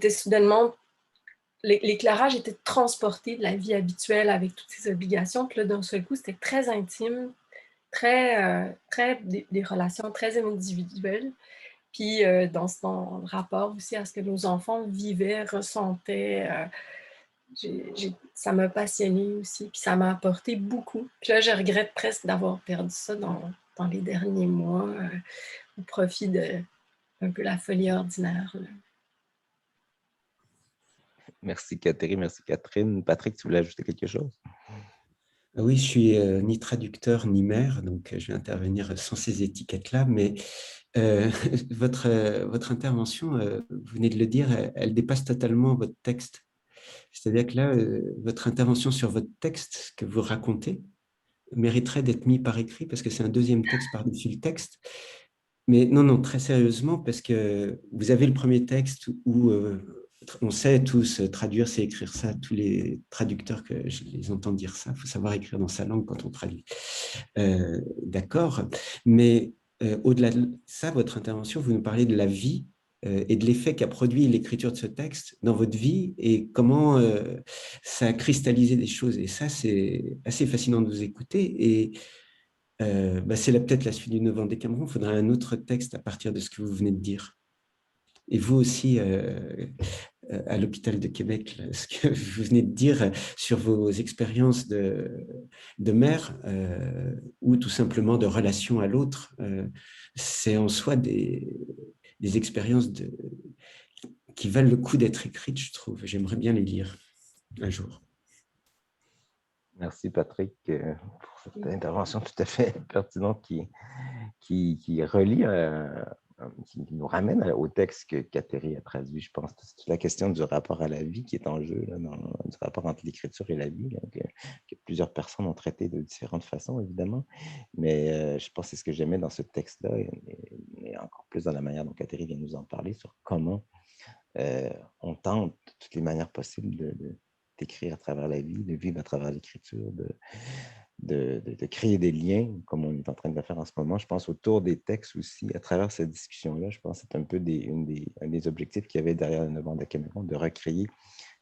soudainement... L'éclairage était transporté de la vie habituelle avec toutes ces obligations. Puis là, d'un seul coup, c'était très intime, des relations très individuelles. Puis dans le rapport aussi à ce que nos enfants vivaient, ressentaient, ça m'a passionnée aussi, puis ça m'a apporté beaucoup. Puis là, je regrette presque d'avoir perdu ça dans les derniers mois au profit de un peu la folie ordinaire. Là. Merci Catherine, merci Catherine. Patrick, tu voulais ajouter quelque chose? Oui, je suis ni traducteur ni maire, donc je vais intervenir sans ces étiquettes-là, mais votre intervention, vous venez de le dire, elle dépasse totalement votre texte. C'est-à-dire que là, votre intervention sur votre texte que vous racontez mériterait d'être mis par écrit parce que c'est un deuxième texte par-dessus le texte. Mais non, très sérieusement, parce que vous avez le premier texte où on sait tous traduire, c'est écrire ça. Tous les traducteurs que je les entends dire ça, il faut savoir écrire dans sa langue quand on traduit. D'accord, mais au-delà de ça, votre intervention, vous nous parlez de la vie et de l'effet qu'a produit l'écriture de ce texte dans votre vie et comment ça a cristallisé des choses. Et ça, c'est assez fascinant de vous écouter. Et c'est peut-être la suite du 9 ans des Camerons. Il faudrait un autre texte à partir de ce que vous venez de dire. Et vous aussi, à l'hôpital de Québec, là, ce que vous venez de dire sur vos expériences de mère ou tout simplement de relation à l'autre, c'est en soi des expériences qui valent le coup d'être écrites, je trouve. J'aimerais bien les lire un jour. Merci Patrick pour cette intervention tout à fait pertinente qui relie, qui nous ramène au texte que Catherine a traduit. Je pense que c'est la question du rapport à la vie qui est en jeu, là, du rapport entre l'écriture et la vie, là, que plusieurs personnes ont traité de différentes façons, évidemment. Mais je pense que c'est ce que j'aimais dans ce texte-là et encore plus dans la manière dont Catherine vient nous en parler sur comment on tente de toutes les manières possibles d'écrire à travers la vie, de vivre à travers l'écriture, de créer des liens, comme on est en train de le faire en ce moment. Je pense autour des textes aussi, à travers cette discussion-là, je pense que c'est un peu un des objectifs qu'il y avait derrière le 9 ans de Cameroun, de recréer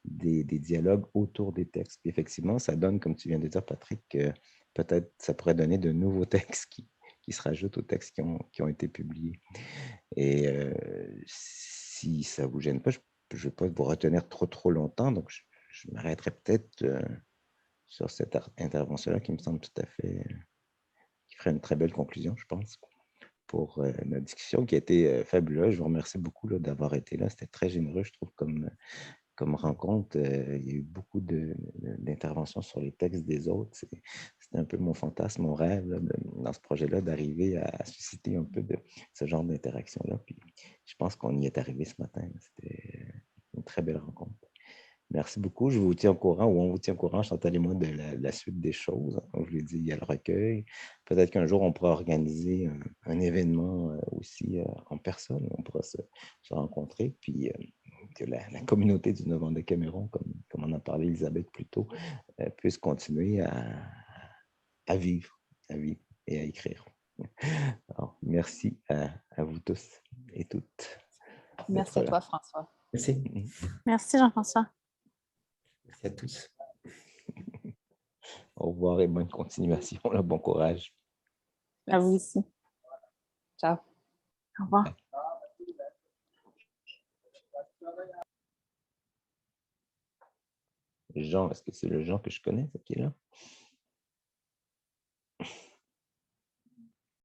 des dialogues autour des textes. Puis effectivement, ça donne, comme tu viens de dire, Patrick, que peut-être ça pourrait donner de nouveaux textes qui se rajoutent aux textes qui ont été publiés. Et si ça ne vous gêne pas, je ne vais pas vous retenir trop longtemps, donc je m'arrêterai peut-être sur cette intervention-là qui me semble tout à fait, qui ferait une très belle conclusion, je pense, pour notre discussion qui a été fabuleuse. Je vous remercie beaucoup d'avoir été là. C'était très généreux, je trouve, comme rencontre. Il y a eu beaucoup d'interventions sur les textes des autres. C'était un peu mon fantasme, mon rêve là, dans ce projet-là, d'arriver à susciter un peu de ce genre d'interaction-là. Puis je pense qu'on y est arrivé ce matin. C'était une très belle rencontre. Merci beaucoup. Je vous tiens au courant, ou on vous tient au courant, Chantal et moi, de la suite des choses. Comme je l'ai dit, il y a le recueil. Peut-être qu'un jour, on pourra organiser un événement aussi en personne. On pourra se rencontrer. Puis que la communauté du 9 ans de Cameroun, comme on en parlait Elisabeth plus tôt, puisse continuer à vivre à vivre et à écrire. Alors, merci à vous tous et toutes. Merci à toi, François. Merci. Merci, Jean-François. Merci à tous. Au revoir et bonne continuation. Là, bon courage. À vous aussi. Ciao. Au revoir. Jean, est-ce que c'est le Jean que je connais, qui est là?